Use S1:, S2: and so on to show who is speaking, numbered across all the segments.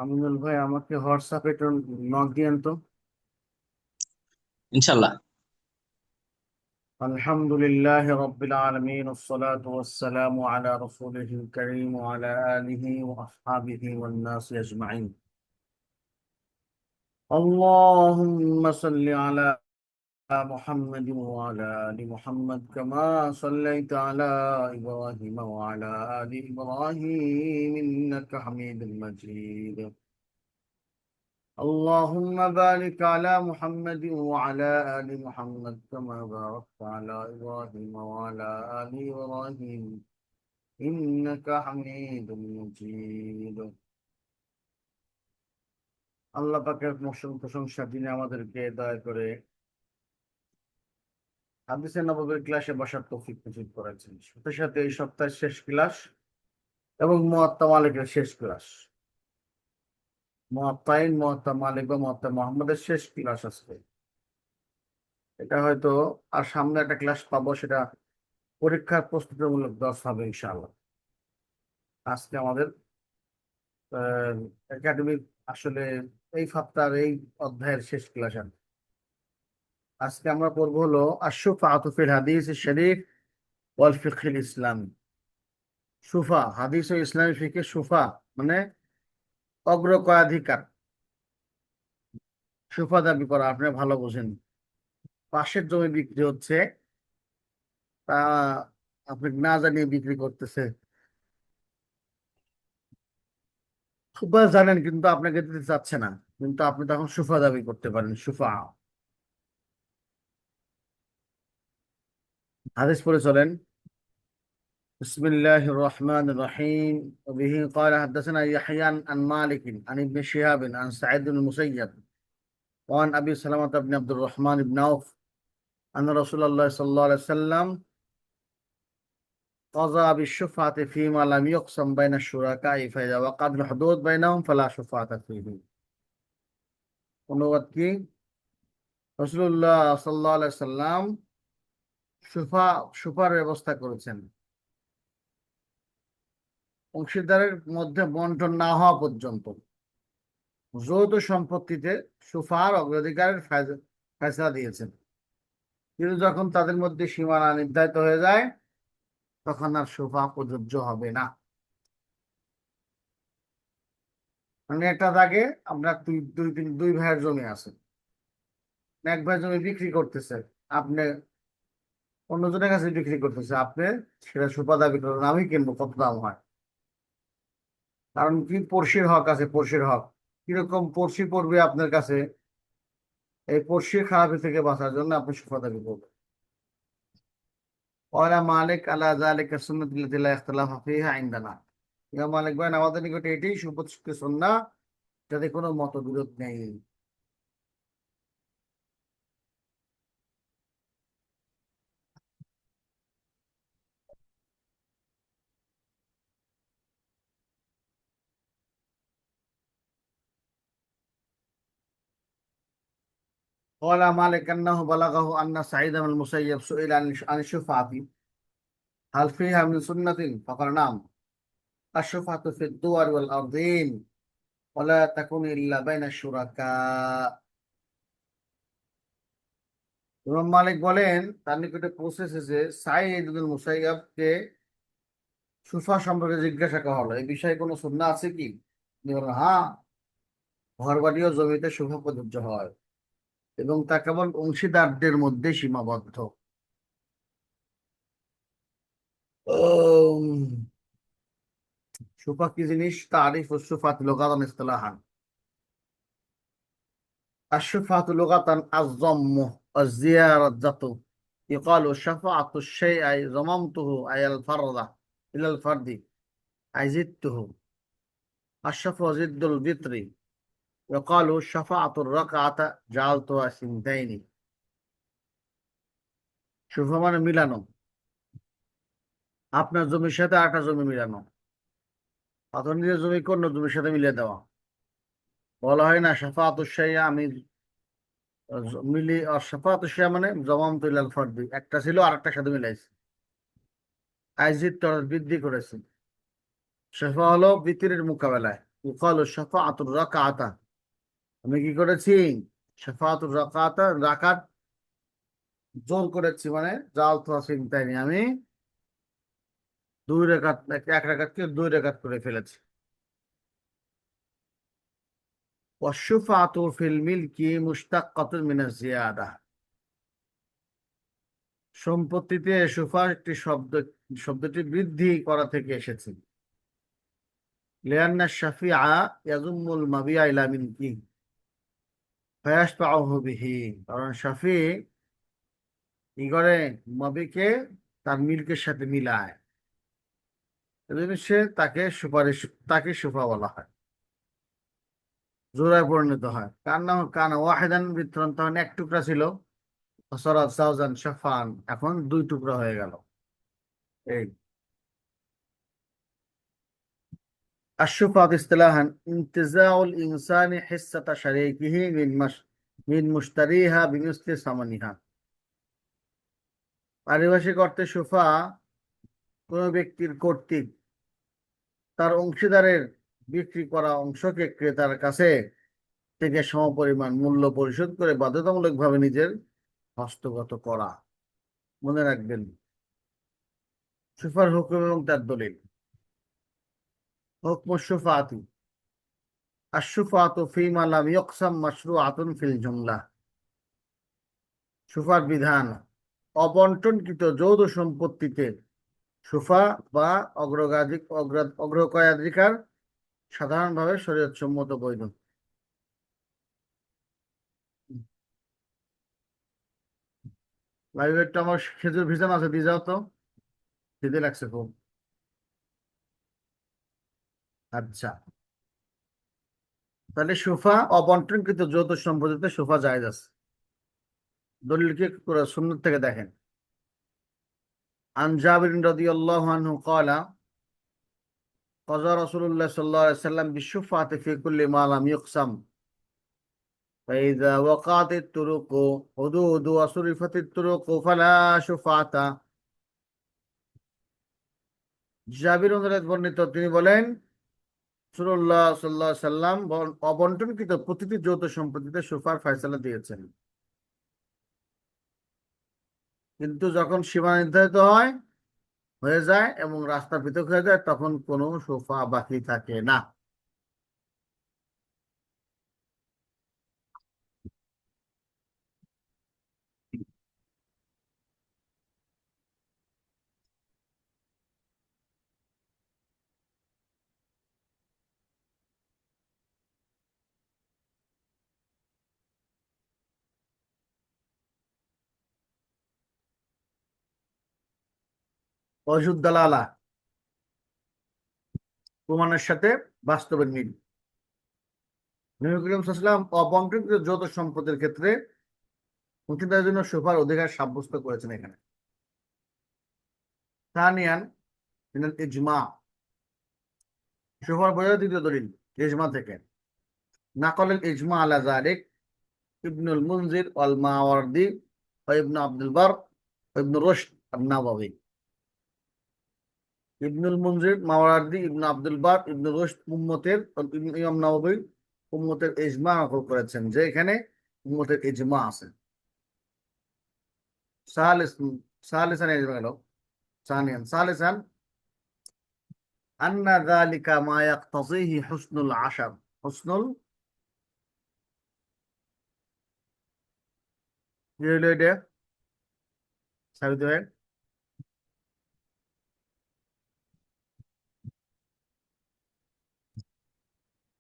S1: আমিনুল ভাই, আমাকে হোয়াটসঅ্যাপে একটু নক দিয়েন তো।
S2: ইনশাল্লাহ।
S1: আলহামদুলিল্লাহ রাব্বিল আলামিন والصلاة والسلام على رسوله الكريم وعلى آله وأصحابه والناس أجمعين. اللهم صل على محمد وعلى آل محمد كما صليت على إبراهيم وعلى آل إبراهيم إنك حميد مجيد. اللهم بارك على محمد وعلى آل محمد كما باركت على إبراهيم وعلى آل إبراهيم إنك حميد مجيد. আল্লাহ পাকের মহান প্রশংসা, যিনি আমাদেরকে দয়া করে হাদিসে নববীর ক্লাসে বসার তৌফিক নসিব করেছেন। সাথে সাথে এই সপ্তাহের শেষ ক্লাস এবং মুয়াত্তা মালিকের শেষ ক্লাস, মুয়াত্তা মালিক বা মুয়াত্তা মুহাম্মদের শেষ ক্লাস আজকে। এটা হয়তো আর সামনে একটা ক্লাস পাবো, সেটা পরীক্ষার প্রস্তুতিমূলক দর্শ হবে ইনশাআল্লাহ। আজকে আমাদের একাডেমিক আসলে এই সপ্তাহের এই অধ্যায়ের শেষ ক্লাস। আজকে আমরা পড়বো হলো আশ-শুফাআতু ফিল হাদিস শরীফ ওয়াল ফিকহিল ইসলামী। সুফা, হাদিস ও ইসলামী ফিকহে। সুফা মানে অগ্রকয়াধিকার। সুফা দাবি করা, আপনি ভালো বোঝেন। পাশের জমি বিক্রি হচ্ছে, তা আপনি না জানিয়ে বিক্রি করতেছে। সুফা জানেন কিন্তু আপনাকে দিতে চাচ্ছে না, কিন্তু আপনি তখন সুফা দাবি করতে পারেন। সুফা। হাদিস পড়ে চলেন। بسم الله الرحمن الرحيم. وبه قال حدثنا يحيى عن مالك عن ابن شهاب عن سعيد بن المسيب وعن ابي سلمة بن عبد الرحمن بن عوف ان رسول الله صلى الله عليه وسلم قضى بالشفعة فيما لم يقسم بين الشركاء فإذا وقعت الحدود بينهم فلا شفعة فيه. অনুবাদ কি? রাসূলুল্লাহ সাল্লাল্লাহু আলাইহি সাল্লাম সুফা সুফার ব্যবস্থা করেছেন অংশীদারের মধ্যে বন্টন না হওয়া পর্যন্ত। যৌথ সম্পত্তিতে সুফার অগ্রাধিকারের ফয়সালা দিয়েছেন, কিন্তু যখন তাদের মধ্যে সীমানা নির্ধারিত হয়ে যায় তখন আর সুফা প্রযোজ্য হবে না। মানে একটা দাগে আপনার দুই ভাইয়ের জমি আছে, এক ভাই জমি বিক্রি করতেছে, আপনি অন্যজনের কাছে বিক্রি করতেছে, আপনি সেটা সুফা দাবি করেন আমি কিনবো, কত দাম হয়। কারণ কি, পড়শির হক আছে, পড়শির হক। কিরকম পড়শি পড়বে আপনার কাছে, এই পড়শির খারাপি থেকে বাঁচার জন্য আপনি সুফা দাবি করবেন। ওয়ালা মালিক আলা যালিকা সুন্নাতুল্লাতি লা ইখতিলাফা ফিহা ইনদানা। ইমাম মালিক বলেন, আমাদের নিকটে এটাই সুপ্রতিষ্ঠিত সুন্নাহ, যাতে কোনো মতবিরোধ নেই। ওয়ালা মালিক আন্নাহু বালাগাহু আন্না সাঈদ আল মুসাইয়্যিব সুইলা আন শুফাআতি হাল ফিহা মিন সুন্নাতিন ফাকাল নাম। আশ-শুফাআতু ফিদ দুওয়ার ওয়াল আরদিন ওয়ালা তাকুনু ইল্লা বাইনা শুরাকা। ইমাম মালিক বলেন, তার নিকটে পৌঁছে এসেছে সাঈদ ইবনে মুসাইয়্যিবকে সুফা সম্পর্কে জিজ্ঞাসা করা হলো, এই বিষয়ে কোনো সুন্নাহ আছে কি? তিনি বললেন, হ্যাঁ, ঘরবাড়ি ও জমিতে সুফা প্রযোজ্য হয় এবং তা কেবল অংশীদারদের মধ্যে সীমাবদ্ধ। উম, সুফা কি জিনিস? তারিফ ও সুফাত লুগাতান ইসতিলাহান। الشفعة لغة الضم والزيادة. يقال شفعت الشيء أي ضممته أي الفرد إلى الفرد أي زدته. الشفع ضد البطر. يقال شفعت الركعة جعلتها سنتين. সুফা মানে মিলানো, আপনার জমির সাথে আরেকটা জমি মিলানো, অথবা নিজের জমিকে অন্য জমির সাথে মিলিয়ে দেওয়া। বলা হয় না শাফাআতুশ শাইআ, আমি মিলি। আর শাফাআতুশ শাইআ মানে জমামতু ইলাল ফারদি, একটা ছিল আরেকটার সাথে মিলাইছি। আইজিদ বৃদ্ধি করেছে। শাফা হলো বিতিরের মোকাবেলায়। ইউকালু শাফাআতুর রাকাআতা, আমি কি করেছি? শাফাআতুর রাকাআতা, রাকাত জোর করেছি, মানে জাল তো চিন্তায় নেই, আমি দুই রাকাত, এক রাকাতকে দুই রাকাত করে ফেলেছি। ওয়াশুফাআতু ফিল মিলকি মুশতাক্কাতুন মিনাজ জিয়াদা, সম্পত্তিতে সুফা একটি শব্দটি বৃদ্ধি করা থেকে এসেছে। লিআন্না শাফিআ ইয়াজুম্মুল মাবিয়া ইলা মিলকি ফায়াশফাউহু বিহি, কারণ শাফি কি করে? মাবিকে তার মিল্কের সাথে মিলায়, এজন্য সে তাকে সুফা বলা হয়, জোড়ায় পরিণত হয়। কার নাম কানা ওয়াহিদান বিতরণ, তখন এক টুকরা ছিল, ফসরাত সাউজান শাফান, এখন দুই টুকরা হয়ে গেল। এই الشفعة اصطلاحا انتزاع الإنسان حصة شريكه من مشتريها بمثل ثمنها। পারিভাষিক অর্থে সুফা কোন ব্যক্তির কর্তৃক তার অংশীদারের বিক্রি করা অংশকে ক্রেতার কাছে থেকে সমপরিমাণ মূল্য পরিশোধ করে বাধ্যতামূলকভাবে নিজের হস্তগত করা। মনে রাখবেন, সুফার হুকুম এবং তার দলিল। হুকম সুফাতি, আশ-শুফাআতু ফীমা লাম ইউকসাম মাশরুআতুন ফিল জুমলা। সুফার বিধান, অবন্টনকৃত যৌথ সম্পত্তিতে সুফা বা অগ্রক্রয়াধিকার সাধারণভাবে শরীয়তসম্মত বৈধ। লাইব্রেরিটা আমার খেজুর ভিজানো আছে, দিয়ে যাও তো, খিদে লাগছে খুব। আচ্ছা, তাহলে সুফা অবন্টনকৃত যৌথ সম্পত্তিতে সুফা জায়েজ আছে। দলিল কি করে? সুন্নাত থেকে দেখেন। আন জাবির রাদিয়াল্লাহু আনহু ক্বালা ক্বাযা রাসূলুল্লাহ সাল্লাল্লাহু আলাইহি ওয়াসাল্লাম বিশুফাতি ফি কুল্লি মা লাম ইউকসাম فإذا وقعت الطرق حدود وصرفت الطرق فلا شفاعة। জাবির রাদিয়াল্লাহু বর্ণিত, তিনি বলেন রাসূলুল্লাহ সাল্লাল্লাহু আলাইহি সাল্লাম অবন্টনকৃত প্রতিটি যৌথ সম্পত্তিতে সুফার ফয়সালা দিয়েছেন, কিন্তু যখন সীমা নির্ধারিত হয়ে যায় এবং রাস্তা পৃথক হয়ে যায়, তখন কোনো সুফা বাকি থাকে না। অজুদ্দালালা, প্রমাণের সাথে বাস্তবের মিল। নবী করিম সাল্লাল্লাহু আলাইহি ওয়াসাল্লাম অবন্টনকৃত যৌথ সম্পত্তির ক্ষেত্রে অংশীদারের জন্য সুফার অধিকার সাব্যস্ত করেছেন এখানে। তানিয়ান মিনাল ইজমা, সুফার বোঝার দ্বিতীয় দলিল ইজমা থেকে। নাকলেল ইজমা আলা যালিক ইবনুল মুনজির ওয়াল মাওয়ারদি ওয়া ইবনু আব্দুল বার ওয়া ইবনু রুশদ আন-নাওয়াবী। ইবনুল মুনজির, মাওয়ারদি, ইবনু আব্দুল বার, ইবনু রুশদ ইমাম নাওয়াবী উম্মতের ইজমা নকল করেছেন, যে এখানে উম্মতের ইজমা আছে। সালিস সালিসান ইজমা গেল। সালিসান আন্না যালিকা মা ইয়াকতাযিহি হুসনুল আশার। হুসনুল কি হইল এটা? সাবিত ভাই,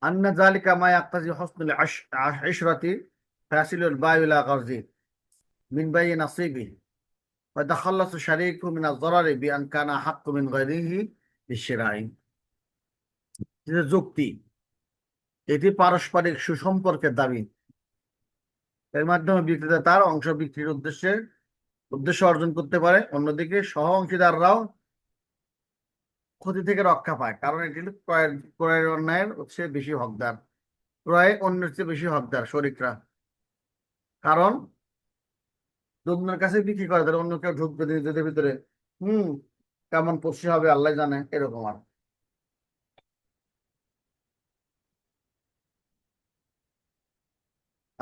S1: আন্না যালিকা মা ইয়াকতাযি হুসনুল ইশরাতি ফাসিলুল বায়ুলা গারজি মিন বাইয়ি নাসিবি ওয়া তাখাল্লাসু শারীকু মিন আয-যারারি বিআন কানা হাক্কু মিন গায়রিহি বিশরাই। যে যুক্তি, এটি পারস্পরিক সুসম্পর্কের দাবি, এর মাধ্যমে বিক্রেতা তার অংশ বিক্রির উদ্দেশ্য অর্জন করতে পারে, অন্যদিকে সহ অংশীদাররাও ক্ষতি থেকে রক্ষা পায়, কারণ এটি হলো ক্রয়ের অন্যায়ের হচ্ছে বেশি হকদার, ক্রয় অন্যের চেয়ে বেশি হকদার শরিকরা। কারণ অন্যের কাছে বিক্রি করে, তাহলে অন্য কেউ ঢুকবে নিজেদের ভিতরে, হুম, কেমন পড়ছে হবে আল্লাহ জানে, এরকম আর।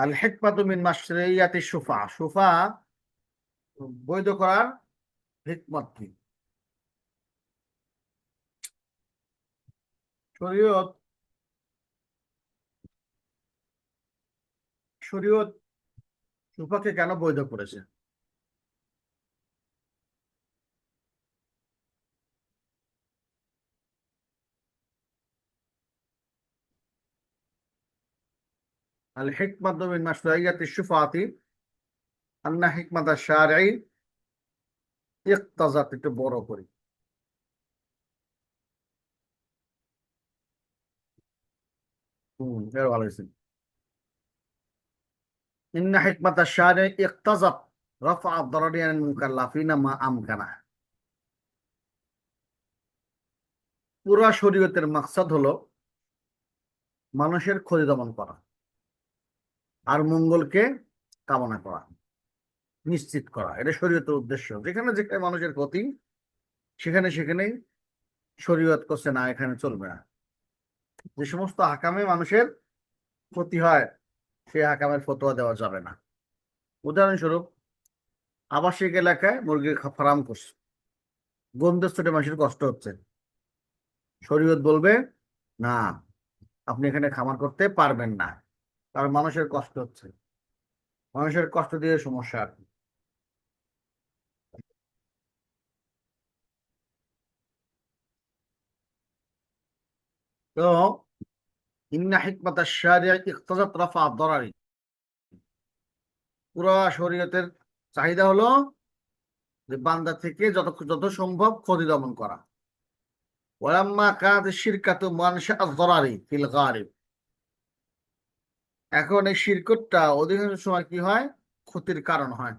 S1: আল হিকমাতু মিন মাশরিয়াতি শুফা, শুফা বৈধ করার হিকমত কি? শরীয়ত শরীয়ত শুফাকে কেন বৈধ করেছে? আল হিকমাতু মিন মাশরিয়াতি শুফাতি আন্না হিকমাতা শারঈ ইক্তাজাত, একটু বড় করি। এর ভালো হয়েছে। ইন্না হিকমাতা শারঈ ইক্তাজাত রাফা আদ-দারারি আনিল মুকাল্লাফিনা মা আমকানা। পুরা শরীয়তের মাকসাদ হলো মানুষের ক্ষতি দমন করা আর মঙ্গলকে কামনা করা, নিশ্চিত করা। এটা শরীয়তের উদ্দেশ্য। যেখানে যেখানে মানুষের ক্ষতি, সেখানে সেখানেই শরীয়ত করছে না, এখানে চলবে না। যে সমস্ত হাকামে মানুষের ক্ষতি হয়, সেই হাকামের ফতোয়া দেওয়া যাবে না। উদাহরণস্বরূপ, আবাসিক এলাকায় মুরগির ফার্ম করছে, গন্ধের চোটে মানুষের কষ্ট হচ্ছে, শরীয়ত বলবে না, আপনি এখানে খামার করতে পারবেন না, কারণ মানুষের কষ্ট হচ্ছে, মানুষের কষ্ট দিয়ে সমস্যা আর কি। তো ইন্না হিকমাতা শারিয়া ইক্তাজাত রাফা আদ-দারারি, পুরা শরীয়তের চাহিদা হলো যে বান্দা থেকে যত যত সম্ভব ক্ষতি দমন করা। ওয়ালাম্মা কানাত শিরকাতু মানশা আদ-দারারি ফিল গালিব, এখন এই শিরকতটা অধিকাংশ সময় কি হয়? ক্ষতির কারণ হয়।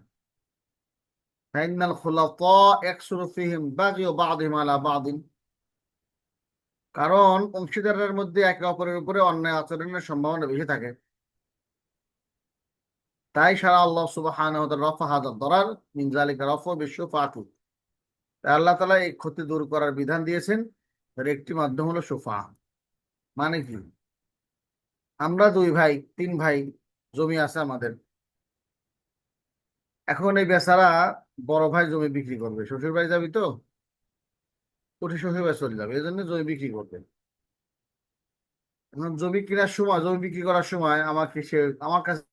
S1: ফাইনাল খুলাতা ইয়াকসুরু ফিহিম বাগিয়ু বা'দিহিম আলা বা'দিন, কারণ অংশীদারের মধ্যে একে অপরের উপরে অন্যায় আচরণের সম্ভাবনা বেশি থাকে। তাই সারা আল্লাহ সুবহানাহু ওয়া তাআলা রাফা হাদা দরার মিন যালিকা রাফা বিশুফাতি, তাই আল্লাহ তাআলা এই ক্ষতি দূর করার বিধান দিয়েছেন। এর একটি মাধ্যম হলো সুফা। মানে কি? আমরা দুই ভাই, তিন ভাই, জমি আছে আমাদের। এখন এই বেচারা বড় ভাই জমি বিক্রি করবে, শ্বশুর বাড়ি যাবি তো, উঠে শ্বশুর বাড়ি চলে যাবে, এই জন্য জমি বিক্রি করবে। এখন জমি কেনার সময়, জমি বিক্রি করার সময় আমাকে সে আমার কাছে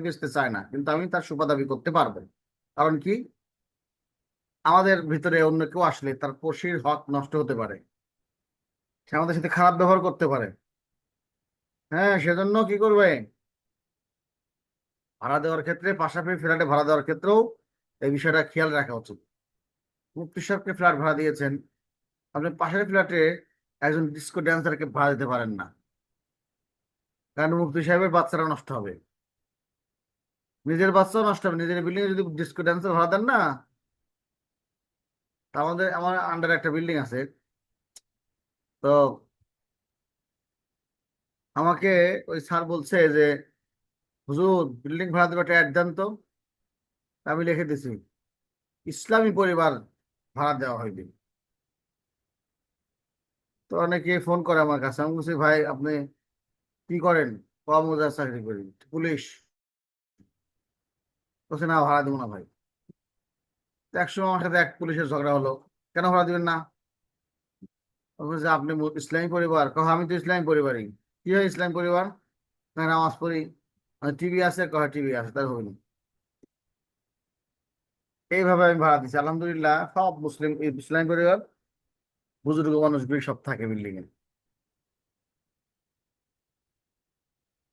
S1: বেচতে চায় না, কিন্তু আমি তার সুফা দাবি করতে পারবো। কারণ কি? আমাদের ভিতরে অন্য কেউ আসলে তার পড়শির হক নষ্ট হতে পারে, সে আমাদের সাথে খারাপ ব্যবহার করতে পারে। হ্যাঁ, সেজন্য কি করবে? ভাড়া দেওয়ার ক্ষেত্রে, পাশাপাশি ফ্ল্যাটে ভাড়া দেওয়ার ক্ষেত্রেও এই বিষয়টা খেয়াল রাখা উচিত। মুফতি সাহেবকে ফ্ল্যাট ভাড়া দিয়েছেন, আপনি পাশের ফ্ল্যাটে একজন ডিস্কো ড্যান্সারকে ভাড়া দিতে পারেন না, কারণ মুফতি সাহেবের বাচ্চারা নষ্ট হবে, নিজের বাচ্চাও নষ্ট হবে। নিজের বিল্ডিং এ যদি ডিস্কো ড্যান্সার ভাড়া দেন না, তা আমার আন্ডার একটা বিল্ডিং আছে, তো আমাকে ওই স্যার বলছে যে হুজুর বিল্ডিং ভাড়া দেবে, একটা অ্যাড দেন তো। তা আমি লিখে দিছি, ইসলামী পরিবার ভাড়া দেওয়া হইবে। তো অনেকে ফোন করে আমার কাছে, আমি বলছি ভাই আপনি কি করেন? কর্মচারী চাকরি করি, পুলিশ। বলছে না, ভাড়া দেবো না ভাই। তো একসময় আমার সাথে এক পুলিশের ঝগড়া হলো, কেন ভাড়া দিবেন না? ও বলছে আপনি ইসলামী পরিবার। কহ আমি তো ইসলামী পরিবারই। কি হয় ইসলামী পরিবার? না, নামাজ পড়ি। টিভি আছে, কহ টিভি আছে, তাই হবে না। এইভাবে আমি ভাড়া দিচ্ছি, আলহামদুলিল্লাহ সব মুসলিম ইসলামী পরিবার, বুজুর্গ মানুষ সব থাকে বিল্ডিং এ।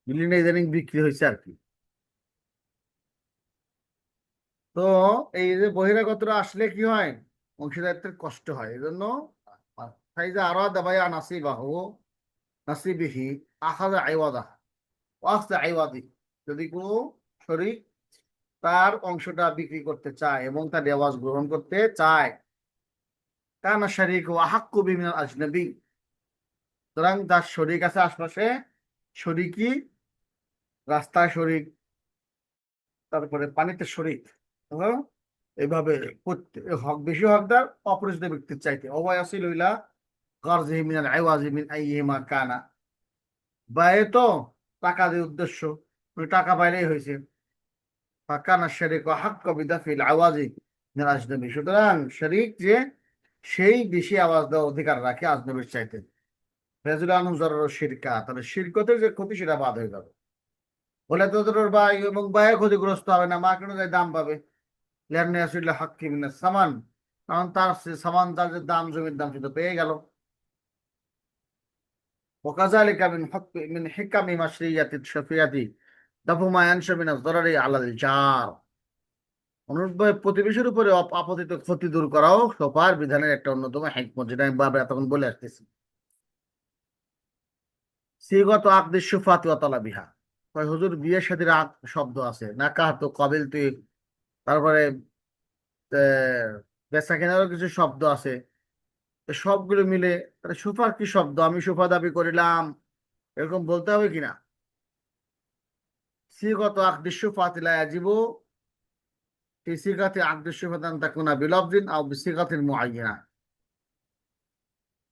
S1: বিল্ডিং এ ইদানিং বিক্রি হয়েছে আর কি। তো এই যে বহিরাগতরা আসলে কি হয়? অংশীদারিত্বের কষ্ট হয়, এই জন্য ফাইজা আরো দাবাইয়া নাসিবাহু নাসিবিহি আখাযা আইওয়াদা ওয়াখযা আইওয়াদি, যদি কোনো শরীক তার অংশটা বিক্রি করতে চায় এবং তার রেওয়াজ গ্রহণ করতে চায়, কানা শারীকু আহাক্কু বিহি মিনাল আজনাবী, সুতরাং তার শরীক আছে আশপাশে, শরিকি, রাস্তায় শরিক, তারপরে পানিতে শরিক, হ্যাঁ? এইভাবে হক বেশি হকদার অপরিচিত ব্যক্তির চাইতে। অবায়াসিল ইলা গারজিহি মিনাল আইওয়াজি মিন আইয়িহিমা কানা, ব্যয় তো টাকা দিয়ে উদ্দেশ্য, ওই টাকা পাইলেই হয়েছে। ফাকানা শারিকু হাক্কা বিদাফিল আওয়াজি মিনাল আজনবী, সুতরাং শরিক যে সেই বেশি আওয়াজ দেওয়ার অধিকার রাখে আজনবীর চাইতে। ফেজুল আনহু জরর শিরকা, তাহলে শিরকতের যে ক্ষতি সেটা বাদ হয়ে যাবে। বলে তো তোর ভাই এবং ভাইয়ের ক্ষতিগ্রস্ত হবে না, মা কেন যায় দাম পাবে। লেয়ার আসলে হাক্কি মিনাস সামান, কারণ তার সামান, তার যে দাম, জমির দাম সেটা পেয়ে গেল। ওকাজালিকা মিন হক মিন হিকামি মাশরিয়াতি শাফিয়াতি দাফু মা ইয়ানশা মিনাজ দারারি আলাল জার, অনুরূপভাবে প্রতিবেশীর উপরে আপতিত ক্ষতি দূর করাও শফার বিধানের একটা অন্যতম হিকমত, যেটা আমি বারবার এতক্ষণ বলে আসতেছি। সিগত আকদি সুফাতি ওয়া তালাবিহা, কয় হুজুর বিয়ের সাথে আক শব্দ আছে, নাকাহ তো কবিল তুই, তারপরে বেচা কেনারও কিছু শব্দ আছে। তো সবগুলো মিলে তাহলে সুফার কি শব্দ, আমি সুফা দাবি করিলাম, এরকম বলতে হবে কিনা। সিগত আকদি সুফাতি লা ইয়াজিবু ফি সিগাতি আকদি সুফাতান তাকুনা বিলফজিন আও বিসিগাতিন মুআয়্যানা।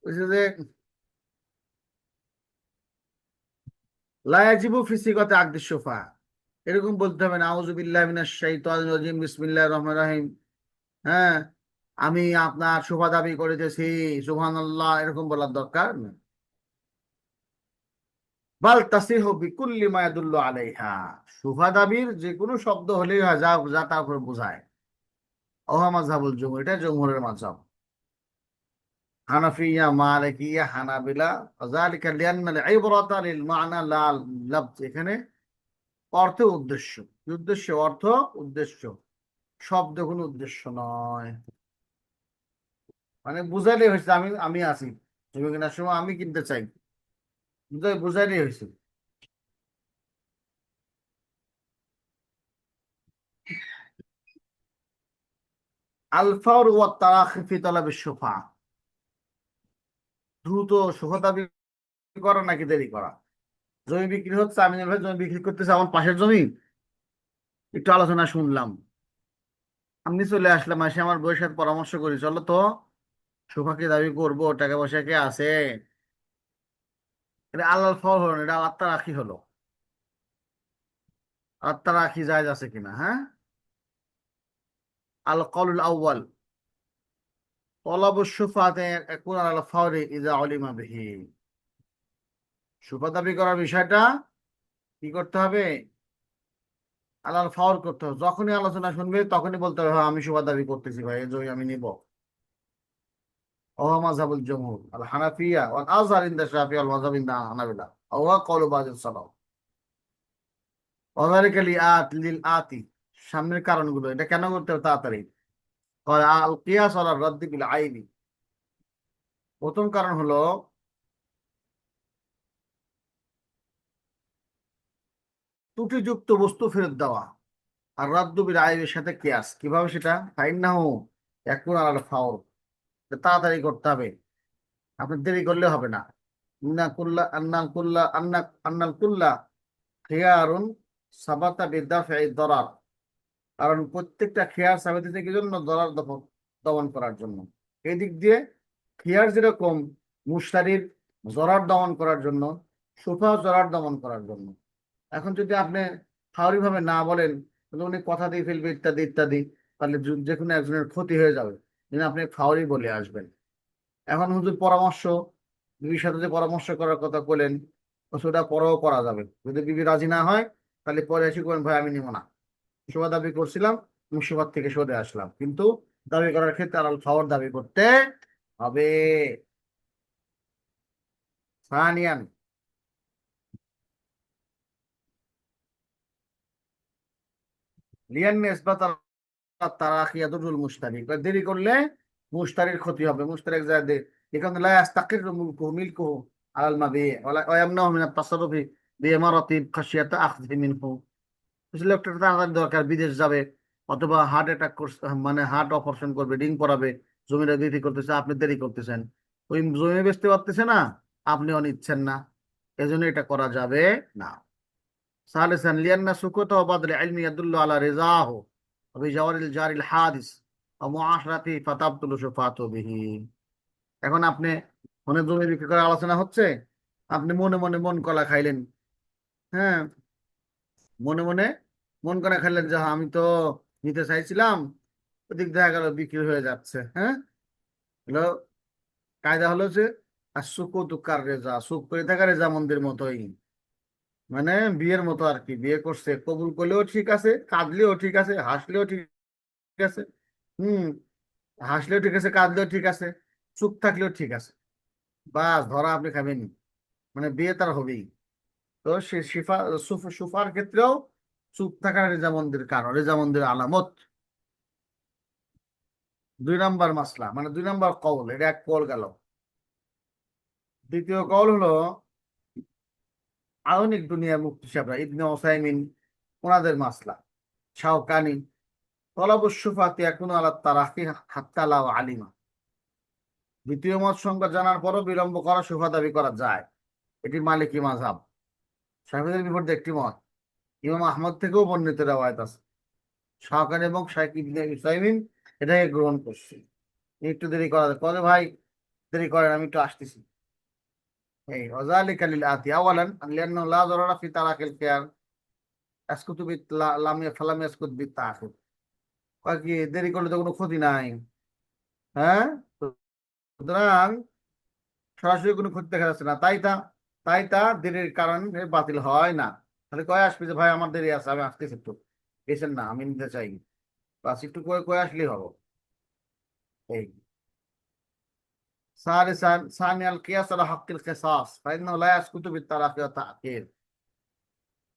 S1: বুঝছে যে লা ইয়াজিবু ফি সিগাতি আকদি সুফা, এরকম বলতে হবে না, আউযু বিল্লাহি মিনাশ শাইতানির রাজিম বিসমিল্লাহির রহমানির রহিম, হ্যাঁ আমি আপনার শুভা দাবি করিতেছি সুবহানাল্লাহ, এরকম বলার দরকার নেই। বাল তাসিহু বিকুল্লি মা ইয়াদুল্লু আলাইহা, শুভা দাবির যে কোনো শব্দ হলেই হয় যা যা তার উপর বোঝায়। ওহা মাযহাবুল জুমহুর, এটা জমহুরের মাযহাব। হানাফিয়া, মালিকিয়া, হানাবিলা, যালিকা লিআন্নাল ইবরাতা লিল মা'না লা লাফজ, এখানে অর্থ উদ্দেশ্য, উদ্দেশ্য অর্থ, উদ্দেশ্য শব্দ কোনো উদ্দেশ্য নয়। মানে বুঝাইলেই হয়েছে আমি আমি আছি, জমি কেনার সময় আমি কিনতে চাই, বুঝাইলেই হয়েছে। আলফার ওয়া তারাখি ফি তালাবিশ শুফা, দ্রুত শুফা দাবি করা নাকি দেরি করা। জমি বিক্রি হচ্ছে, আমি ভাই জমি বিক্রি করতেছি, আমার পাশের জমি, একটু আলোচনা শুনলাম, আমি চলে আসলাম, আসে আমার বউয়ের সাথে পরামর্শ করি, চলো তো শুফা কি দাবি করবো, টাকা পয়সা কে আছে। এটা আল্লাহ ফল হলো না, এটা আত্মা রাখি হলো। আত্মা রাখি জায়েজ আছে কিনা, হ্যাঁ। আল কওলুল আউয়াল তলাবুশ শুফাতে ইয়াকুন আল ফাওরি ইযা উলিমা বিহি, শুফা দাবি করার বিষয়টা কি করতে হবে, আলাল ফাওর করতে হবে, যখনই আলোচনা শুনবে তখনই বলতে হবে হ্যাঁ আমি শুভা দাবি করতেছি ভাই, এই জমি আমি নিব। ওয়া মাযহাবুল জমহুর আল হানাফিয়া ওয়াল আযহার ইনদা শাফিঈ ওয়াল মাযহাব ইনদা হানাবিলা ওয়া কওলু বাযিস সালাফ। ওয়া যালিকা লিল আতি, সামনের কারণগুলো, এটা কেন করতে হবে তাড়াতাড়ি। আল কিয়াস আলা রাদ্দি বিল আইনি, প্রথম কারণ হলো ত্রুটিযুক্ত বস্তু ফেরত দেওয়া। আর রাদ্দু বিল আইনের সাথে কিয়াস কিভাবে সেটা, ফাইন্নাহু ইয়াকুন আল ফাওর, তাড়াতাড়ি করতে হবে, আপনি দেরি করলে হবে না। ইন্না কুল্লা আন্নাল কুল্লা আন্নাল কুল্লা খিয়ারুন সাবাতা বিদাফি দরার, কারণ প্রত্যেকটা খিয়ার সাবিত থেকে কি জন্য, দরার দমন করার জন্য। এই দিক দিয়ে খিয়ার যেরকম মুশতারির জরার দমন করার জন্য, সুফা জরার দমন করার জন্য। এখন যদি আপনি ফাওরি ভাবে না বলেন, তাহলে উনি কথা দিয়ে ফেলবে ইত্যাদি ইত্যাদি, তাহলে যে কোনো একজনের ক্ষতি হয়ে যাবে, যেন আপনি ফাওরি বলে আসবেন। এখন হুজুর পরামর্শ, বিবির সাথে যে পরামর্শ করার কথা বলেন, সেটা পরেও করা যাবে, যদি বিবি রাজি না হয় তাহলে পরে এসে করেন ভাই আমি নিব না, শোভা দাবি করছিলাম, মুর্শিদাবাদ থেকে সরে আসলাম, কিন্তু দাবি করার ক্ষেত্রে আলাল খাওয়ার দাবি করতে হবে। সানিয়ান লিয়ান ইসবাত তারাখি ইয়াদুরুল মুশতারি, দেরি করলে মুশতারির ক্ষতি হবে, মুশতারি এক জায়গায় এখানে লা ইয়াস্তাকিরু মিলকুহু আলাল মাবি ওয়া ইয়ামনাহু মিন আত-তাসাররুফি বিইমারাতি খাশিয়াতা আখযি মিনহু। লোকটার তাড়াতাড়ি দরকার, বিদেশ যাবে, অথবা হার্ট অ্যাটাক করছে, মানে হার্ট অপারেশন করবে, রিং পরাবে, জমিটা বিক্রি করতেছে, আপনি দেরি করতেছেন, ওই জমি বেচতে পারতেছে না, আপনিও নিচ্ছেন না, এজন্য এটা করা যাবে না। সালিসান লিয়ান্না সুকুতা ওয়া বাদল ইলমি ইয়াদুল্লু আলা রিজাহু ওয়া বিজাওয়ারিল জারিল হাদিস ওয়া মুআশরাতি ফাতাবতুলু শুফাতু বিহি। এখন আপনি মনে জমি বিক্রি করার আলোচনা হচ্ছে, আপনি মনে মনে মন কলা খাইলেন, হ্যাঁ মনে মনে মন করে খেললেন যে হ্যাঁ, আমি তো নিতে চাইছিলাম, ওদিক দেখা গেল বিক্রি হয়ে যাচ্ছে। হ্যাঁ, হলো কায়দা হলো যে আর সুকুতুকার রেজা, সুখ করে থাকা রেজামন্দির মতোই, মানে বিয়ের মতো আর কি। বিয়ে করছে, কবুল করলেও ঠিক আছে, কাঁদলেও ঠিক আছে, হাসলেও ঠিক আছে। হুম, হাসলেও ঠিক আছে, কাঁদলেও ঠিক আছে, চুপ থাকলেও ঠিক আছে। বাস ধরা আপনি খাবেন, মানে বিয়ে তার হবেই। তো সে সুফার ক্ষেত্রেও চুপ থাকা রেজামন্দির কারণ, রেজামন্দির আলামত। 2 নম্বর মাসলা, মানে 2 নম্বর কওল, এটা এক কওল গেল। দ্বিতীয় কওল হলো আধুনিক দুনিয়ার মুফতি সাহেবরা, ইবনে ওসাইমিন, ওনাদের মাসলা। শাওকানি, তলাবুস সুফাতি এখনো আলা তারাকি হাত্তা লাও আলিমা। দ্বিতীয় মত সংখ্যা জানার পরও বিলম্ব করা সুফা দাবি করা যায়, এটি মালিকি মাযহাব। শাফিঈদের বিপরীতে একটি মত, ইমাম আহমদ থেকেও বর্ণিত রওয়ায়াত আছে। শাওকানি এবং শাইখ ইবনে উসাইমিন এটাকে গ্রহণ করছে। একটু দেরি করা যায়, কবে ভাই দেরি করেন, আমি একটু আসতেছি। এই ওয়াযালিকা লিল আতি আওয়ালান লিআন্নাহু লা যারারা ফি তারাকিল খিয়ার ইয়াসকুতু বিত লাম ফালাম ইয়াসকুত বিত তাআখির। কয় কি দেরি করলে তো কোনো ক্ষতি নাই। হ্যাঁ, সুতরাং সরাসরি কোনো ক্ষতি দেখা যাচ্ছে না, তাই তা দেরির কারণে বাতিল হয় না। তাহলে কয় আসবে যে ভাই আমার দেরি আছে, আমি আসতেছি, একটু পেছেন না, আমি নিতে চাই, বাস একটু কয়ে কয়ে আসলেই হবো। এই সানিয়াল কিয়াস আলা হাক্কিল কিসাস ফাইন্নাহু লা ইয়াসকুতু বিত তারাকি ওয়া তা'খির।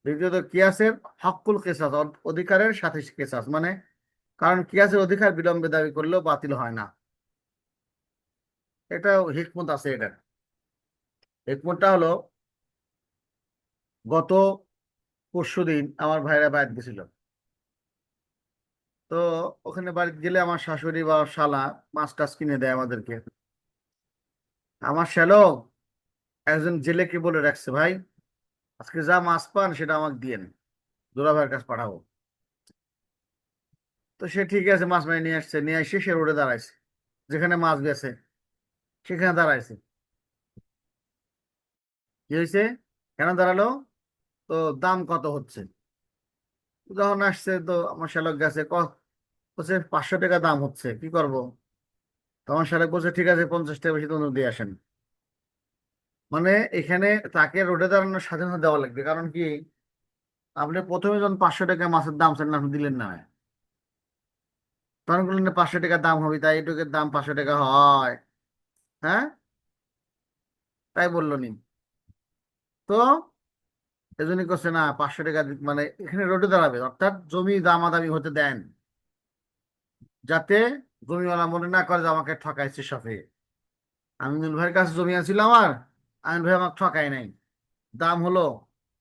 S1: দ্বিতীয়ত কিয়াসের হকুল কেসাস, অধিকারের সাথে কেসাস, মানে কারণ কিয়াসের অধিকার বিলম্বে দাবি করলেও বাতিল হয় না। এটা হিকমত আছে। এটা হিকমতটা হলো, গত পরশুদিন আমার ভাইরা বাড়িতে গেছিল। তো ওখানে বাড়িতে গেলে আমার শাশুড়ি বা শালা মাছ টাছ কিনে দেয় আমাদেরকে। আমার শ্যালক একজন জেলেকে বলে রাখছে, ভাই আজকে যা মাছ পান সেটা আমাকে দিয়েন, দুলা ভাইয়ের কাছে পাঠাবো। তো সে ঠিক আছে, মাছ মারি নিয়ে আসছে, নিয়ে এসে সে রোডে দাঁড়াইছে, যেখানে মাছ বেছে সেখানে দাঁড়াইছে। কি হয়েছে, কেন দাঁড়ালো, তো দাম কত হচ্ছে। যখন আসছে তো আমার শ্যালক গেছে, বলছে 500 টাকা দাম হচ্ছে, কি করব। তো আমার শ্যালক বলছে ঠিক আছে, 50 টাকা বেশি তো দিয়ে আসেন। মানে এখানে তাকে রোডে দাঁড়ানোর স্বাধীনতা দেওয়া লাগবে, কারণ কি আপনি প্রথমে যখন 500 টাকা মাছের দাম ছিলেন আপনি দিলেন না, তখন বললেন 500 টাকা দাম হবে, তাই এটুকের দাম 500 টাকা হয়। হ্যাঁ, তাই বললো নি। তো এজন্যই করছে না 500 টাকা মানে এখানে রোডে দাঁড়াবে, অর্থাৎ জমি দামাদামি হতে দেন, যাতে জমিওয়ালা মনে না করে যে আমাকে ঠকাইছে সফে। আমিনুল ভাইয়ের কাছে জমি আছিল আমার, আমিনুল ভাই আমাকে ঠকাই নাই। দাম হলো,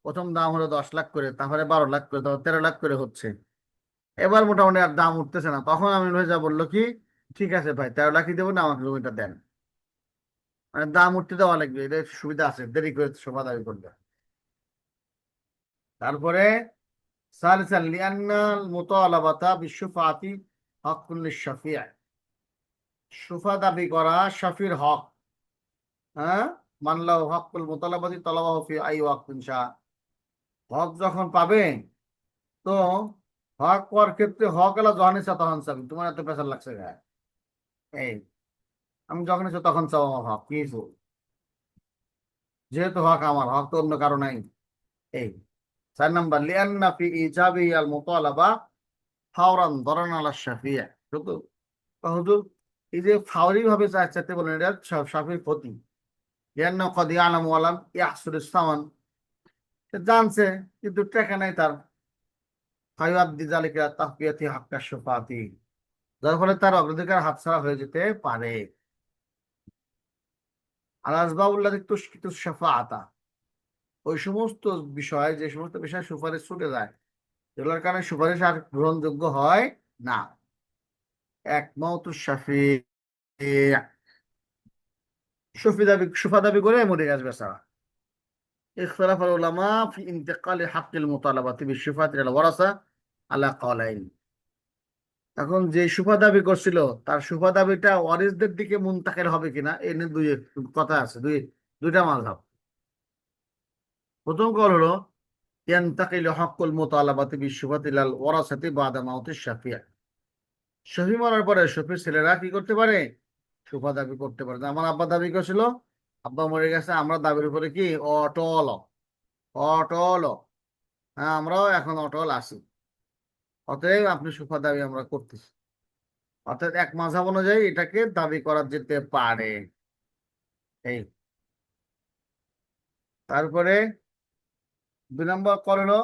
S1: প্রথম দাম হলো 10 লাখ করে, তারপরে 12 লাখ করে, তারপর 13 লাখ করে হচ্ছে। এবার মোটামুটি আর দাম উঠতেছে না, তখন আমিনুল ভাই যা বললো কি, ঠিক আছে ভাই 13 লাখই দেবো না, আমাকে জমিটা দেন। মানে দাম উঠতে দেওয়া লাগবে, এটা সুবিধা আছে, দেরি করে সভা দাবি করবে। তারপরে সালিসান লিআন্নাল মুতালাবাতা বিশুফাতি হকুল লিশ-শাফিঈ। সুফা দাবি করা শাফির হক। হ্যাঁ, মানলাহু হকুল মুতালাবাতি তালাবাহু ফি আই ওয়াক্তিন শাআ। হক যখন পাবে, তো হক পাওয়ার ক্ষেত্রে হক এলা যখন ইচ্ছা তখন চাবি, তোমার এত প্রেশার লাগছে গায়ে। এই আমি যখন ইচ্ছা তখন চাও আমার হক, কি হইছে? যেহেতু হক আমার, হক তো অন্য কারো নাই। এই 4 নম্বর লিআন্না ফি ইজাবি আল মুতালাবা ফাওরান দরান আলা শাফিঈ। শুধু হুজুর, এই যে ফাওরি ভাবে চাইতে বলেন, এটা শাফির ক্ষতি। লিআন্না ক্বাদ ইয়ালামু ওয়া লাম ইয়াহসুল ইসলামান, সে জানছে কিন্তু টাকা নাই তার। ফায়ুআদ্দি যালিকা তাহকিয়াতি হাক্কা শুফাতি, যার ফলে তার অগ্রাধিকার হাতছাড়া হয়ে যেতে পারে। আল আসবাবুল্লাযী তুশকিতু শাফাআতা, ওই সমস্ত বিষয়, যে সমস্ত বিষয় সুপারিশ ছুটে যায়, এগুলোর কারণে সুপারিশ আর গ্রহণযোগ্য হয় না। এক মওতু শাফিঈ, সুফা দাবি করে মরে গেছে বেচারা। ইখতিলাফ আল উলামা ফি ইন্তিকালি হাক্কিল মুতালাবাতি বিশফাতি আল ওয়ারাসা আলা কাওলাইন। এখন যে সুফা দাবি করছিল, তার সুফা দাবিটা ওয়ারিসদের দিকে মুনতাকিল হবে কিনা এ নিয়ে কথা আছে, দুইটা মাযহাব। প্রথম কল হলো ইয়ান্তাকিলু হাক্কুল মুতালাবাতি বিশুফাতি ইলাল ওয়ারাসাতি বাদা মাউতিশ শাফিঈ। শফি মরার পরে শফির ছেলেরা কি করতে পারে? সুফা দাবি করতে পারে। আমার আব্বা দাবি করেছিল, আব্বা মরে গেছে, আমরা দাবির উপরে কি অটল, অটল। হ্যাঁ, আমরাও এখন অটল আছি। অতএব আপনি সুফা দাবি আমরা করতেছি। অর্থাৎ এক মাযহাব অনুযায়ী এটাকে দাবি করা যেতে পারে। এই তারপরে 2 নম্বর করলো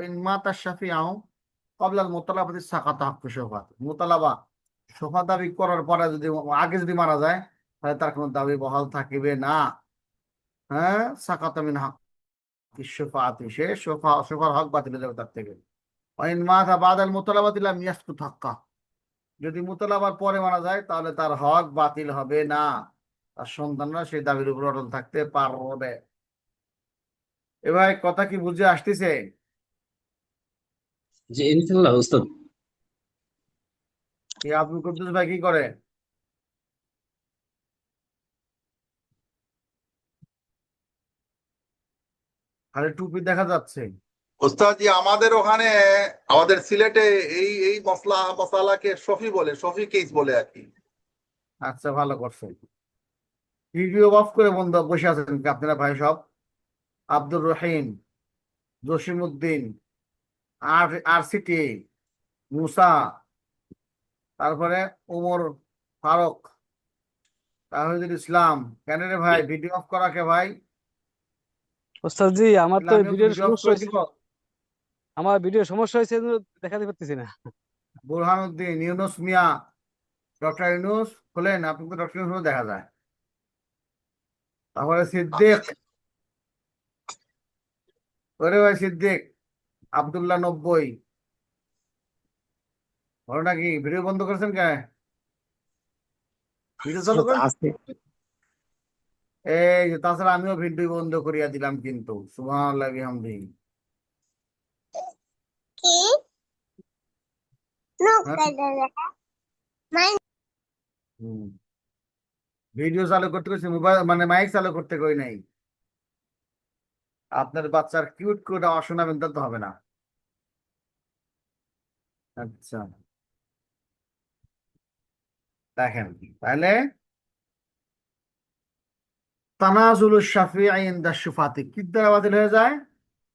S1: ইনমাত শাফিআউ ক্বাবলাল মুতালাবাতি সাকাতা হাক্কু শুফাত। মুতালাবা সুফা দাবি করার পরে যদি আগে যদি মারা যায়, তাহলে তার কোনো দাবি বহাল থাকিবে না। হ্যাঁ, সাকাতা মিন হাক্কি শুফাতি, সে সুফার হক বাতিল হয়ে যাবে তার থেকে। ওয়াইন মাতা বাদাল মুতালাবাতি লাম ইয়াসকুত হাক্কা। যদি মুতালাবার পরে মারা যায়, তাহলে তার হক বাতিল হবে না, তার সন্তানরা সেই দাবির উপর অটল থাকতে পারবে। এবার কথা কি বুঝে আসতেছে?
S2: জি ইনশাল্লাহ উস্তাদ।
S1: এই আব্দুল কুদ্দুস ভাই কি করে? খালি টুপি দেখা যাচ্ছে।
S3: ওস্তাদ জি, আমাদের ওখানে, আমাদের সিলেটে এই এই মশলাকে শফি বলে, শফি কেস বলে আর কি।
S1: আচ্ছা, ভালো করছে। ভিডিও অফ করে বন্ধ বসে আছেন কি আপনারা ভাই সব? আব্দুর রহিম, জসিমউদ্দিন, আর সিটি, মুসা, তারপরে উমর ফারুক, তাহিদুল ইসলাম। কেন রে ভাই ভিডিও অফ করা কে ভাই?
S4: ওস্তাদ জি, আমার
S1: তাহলে
S4: তো
S1: আমিও
S4: ভিডিওর
S1: ভিডিও অফ
S4: সমস্যা
S1: করে
S4: হয়েছে।
S1: দিব।
S4: আমার ভিডিও সমস্যা হয়েছে, এজন্য দেখাতে পারতেছি না।
S1: বুরহানুদ্দিন, ইউনুস মিয়া, ডক্টর ইউনুস খোলেন, আপনি তো ডক্টর ইউনুস দেখা যায়। তারপরে সিদ্দিক, ওরে ভাই সিদ্দিক, আব্দুল্লাহ 90। ঘটনা কি ভিডিও বন্ধ করেছেন কে? ভিডিও চালু করেন।
S2: আছে।
S1: এই যে তাছাড়া আমিও ভিডিও বন্ধ করিয়া দিলাম কিন্তু, সুবহানাল্লাহি বিহামদিহি। ভিডিও চালু করতে কইছি, মোবাইল মানে মাইক চালু করতে কই নাই। আপনার বাচ্চার কিউট করে আওয়াজ শোনাবেন, তা তো হবে না। আচ্ছা, দেখেন তাহলে তানাজুল শাফিঈ ইনদা শুফাতি কি দ্বারা বাতিল হয়ে যায়?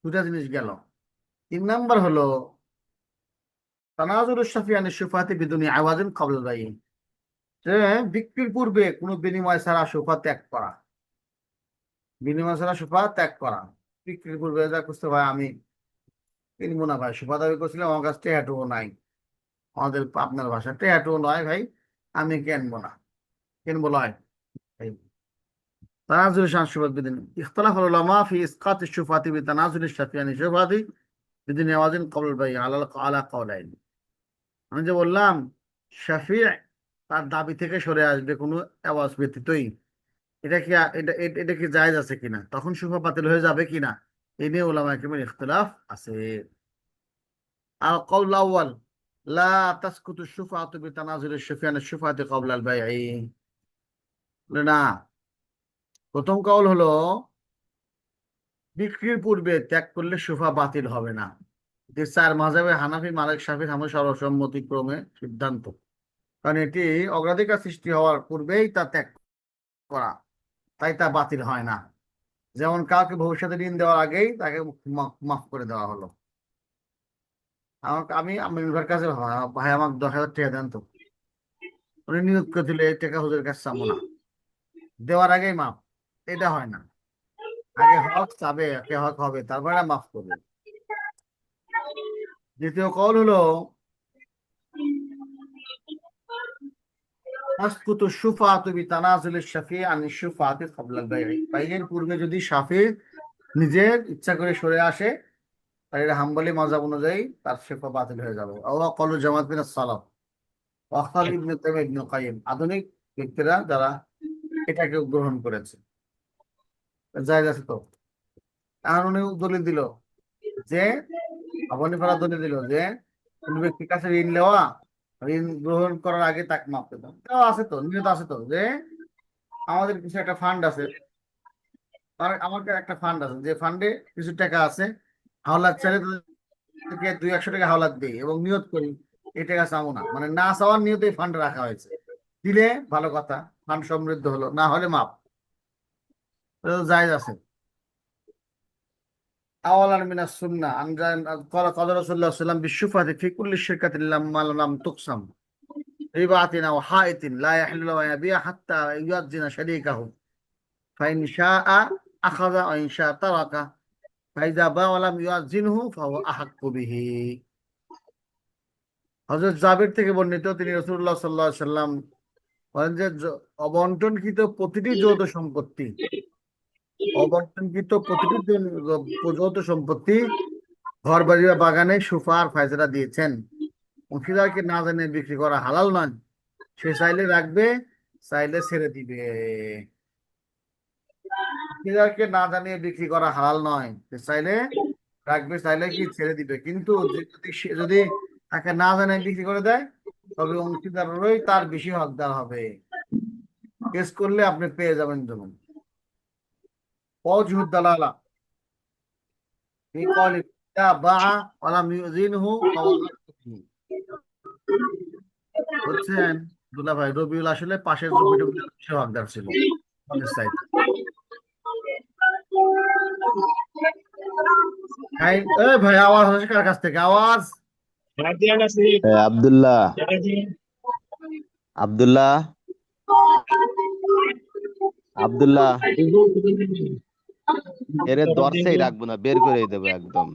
S1: দুটা জিনিস গেল। 3 নম্বর হলো তানাজুল শাফিঈ আন শুফাতি বিদুনি আওয়াজিন ক্বাবলা বাইই, যে বিক্রির পূর্বে কোনো বিনিময় ছাড়া সুফা ত্যাগ করা। বিনিময় ছাড়া সুফা ত্যাগ করা। বিক্রির পূর্বে যা করতে ভাই আমি কিনবো না ভাই, সুফা দাবি করছিলাম, আমার কাছে টেহাটুও নাই, আমাদের আপনার ভাষা টেহাটুও নয় ভাই, আমি কিনবো না, কিনবো নয়। এই তানাজুল শান সুফাত বিদিন ইখতিলাফ আল উলামা ফি ইসকাত আশ-শুফাতি বিতানাজুল আশ-শাফিঈ আন শুফাতি বিদিন আওয়াজিন ক্বাবলা বাইই আলা কাওলাইন। আমি যে বললাম শাফিঈ তার দাবি থেকে সরে আসবে কোনো আওয়াজ ব্যতীতই, এটা কি এটা কি জায়েজ আছে কিনা, তখন শুফা বাতিল হয়ে যাবে কিনা, এই নিয়ে উলামা কিরামের ইখতিলাফ আছে। আর কওল আউয়াল লা তাসকুতু শুফাআতু বিতানাজুল আশ-শাফিঈ আন আশ-শুফাআতি ক্বাবলা আল-বাইঈ, না, প্রথম কওল হলো বিক্রির পূর্বে ত্যাগ করলে শুফা বাতিল হবে না। যে 4 মাযহাবে হানাফি, মালিক, শাফিঈ, হাম্বলি সর্বসম্মতিক্রমে সিদ্ধান্ত, কারণ এটি অগ্রাধিকার সৃষ্টি হওয়ার পূর্বেই তা ত্যাগ করা, তাই তা বাতিল হয় না। যেমন কাউকে ভবিষ্যতে ঋণ দেওয়ার আগেই তাকে মাফ করে দেওয়া হলো। আমাকে আমি আমির কাছে ভাই আমাকে 10,000 টাকা দেন তো, উনি নিয়োগ করে দিলে এই টাকা হুজুরের কাছে চাবো না, দেওয়ার আগেই মাফ, এটা হয় না। আগে হক চাবে, কে হক হবে, তারপরে মাফ করবে। দ্বিতীয় কল হলো তাসকুতু শুফাআতু বিতানাজুল আশ-শাফিঈ আন আশ-শুফাআতি ক্বাবলা আল-বাইঈ। বাইয়ের পূর্বে যদি শাফিঈ নিজের ইচ্ছা করে সরে আসে, তাহলে এটা হাম্বলি মাযহাব অনুযায়ী তার শুফা বাতিল হয়ে যাবে। আওয়া ক্বালু জামাত মিন আস-সালাফ ওয়াক্তার ইবনে তাইমিয়া ইবনে কাইয়িম, আধুনিক ব্যক্তিরা যারা এটাকে গ্রহণ করেছে, জায়েজ আছে তো। এখন উনি দলিল দিল যে, আবু হানিফা দলিল দিল যে কোন ব্যক্তির কাছে ঋণ নেওয়া, ঋণ গ্রহণ করার আগে তাকে মাফ করে দাও, তাও আছে তো, নিয়ত আছে তো, যে আমাদের কিছু একটা ফান্ড আছে, আর আমার একটা ফান্ড আছে, যে ফান্ডে কিছু টাকা আছে, হাওলাত চাইলে তাদেরকে 200-100 টাকা হাওলাত দিই এবং নিয়ত করি এই টাকা চাবো না, মানে না চাওয়ার নিয়তে ফান্ড রাখা হয়েছে। দিলে ভালো কথা, ফান্ড সমৃদ্ধ হলো, না হলে মাপ, এটা তো জায়েজ আছে। আওয়ালান মিনাস সুন্নাহ আনজান ক্বালা ক্বালা রাসূলুল্লাহ সাল্লাল্লাহু আলাইহি ওয়াসাল্লাম বিশুফাতি ফি কুল্লি শিরকাতিন লাম্মা লাম তুকসাম রিবাতিন আও হাইতিন লা ইয়াহিল্লু lahu ইয়াবিয়া হাত্তা ইউযাজ্জিনা শারীকাহু ফাইন শাআ আখাযা ওয়া ইন শাআ তারাকা ফাইযা বা ওয়া লাম ইউযাজ্জিনহু ফাহুয়া আহাক্কু বিহি। হযরত জাবির থেকে বর্ণিত, তিনি রাসূলুল্লাহ সাল্লাল্লাহু আলাইহি ওয়াসাল্লাম বলেন যে অবন্টনকৃত প্রতিটি যৌথ সম্পত্তি, অবন্টনকৃত প্রতিটি যৌথ সম্পত্তি ঘর বাড়ি বা বাগানে সুফার ফায়সালা দিয়েছেন। অংশীদারকে না জানে বিক্রি করা হালাল নয়, সে চাইলে রাখবে, চাইলে ছেড়ে দিবে। অংশীদারকে না জানিয়ে বিক্রি করা হালাল নয়, সে চাইলে রাখবে, চাইলে কি ছেড়ে দিবে। কিন্তু যদি তাকে না জানিয়ে বিক্রি করে দেয়, তবে অংশীদারই তার বেশি হকদার হবে। কেস করলে আপনি পেয়ে যাবেন জমিন। ওয়াজহুদ দালালা ফি কওলি ইযা বাআ ওয়া লাম ইউযিনহু ফাওয়া আহক্কু। বুঝছেন দুলা ভাই, রবিউল আসলে পাশের জমিটা বেশি হকদার ছিল আমাদের সাইড। ভাই, ভাই আওয়াজ হচ্ছে কার কাছ থেকে আওয়াজ?
S2: আব্দুল্লাহ আব্দুল্লাহ আব্দুল্লাহ এরে দর্শেই রাখবো না, বের করে দেবো একদম।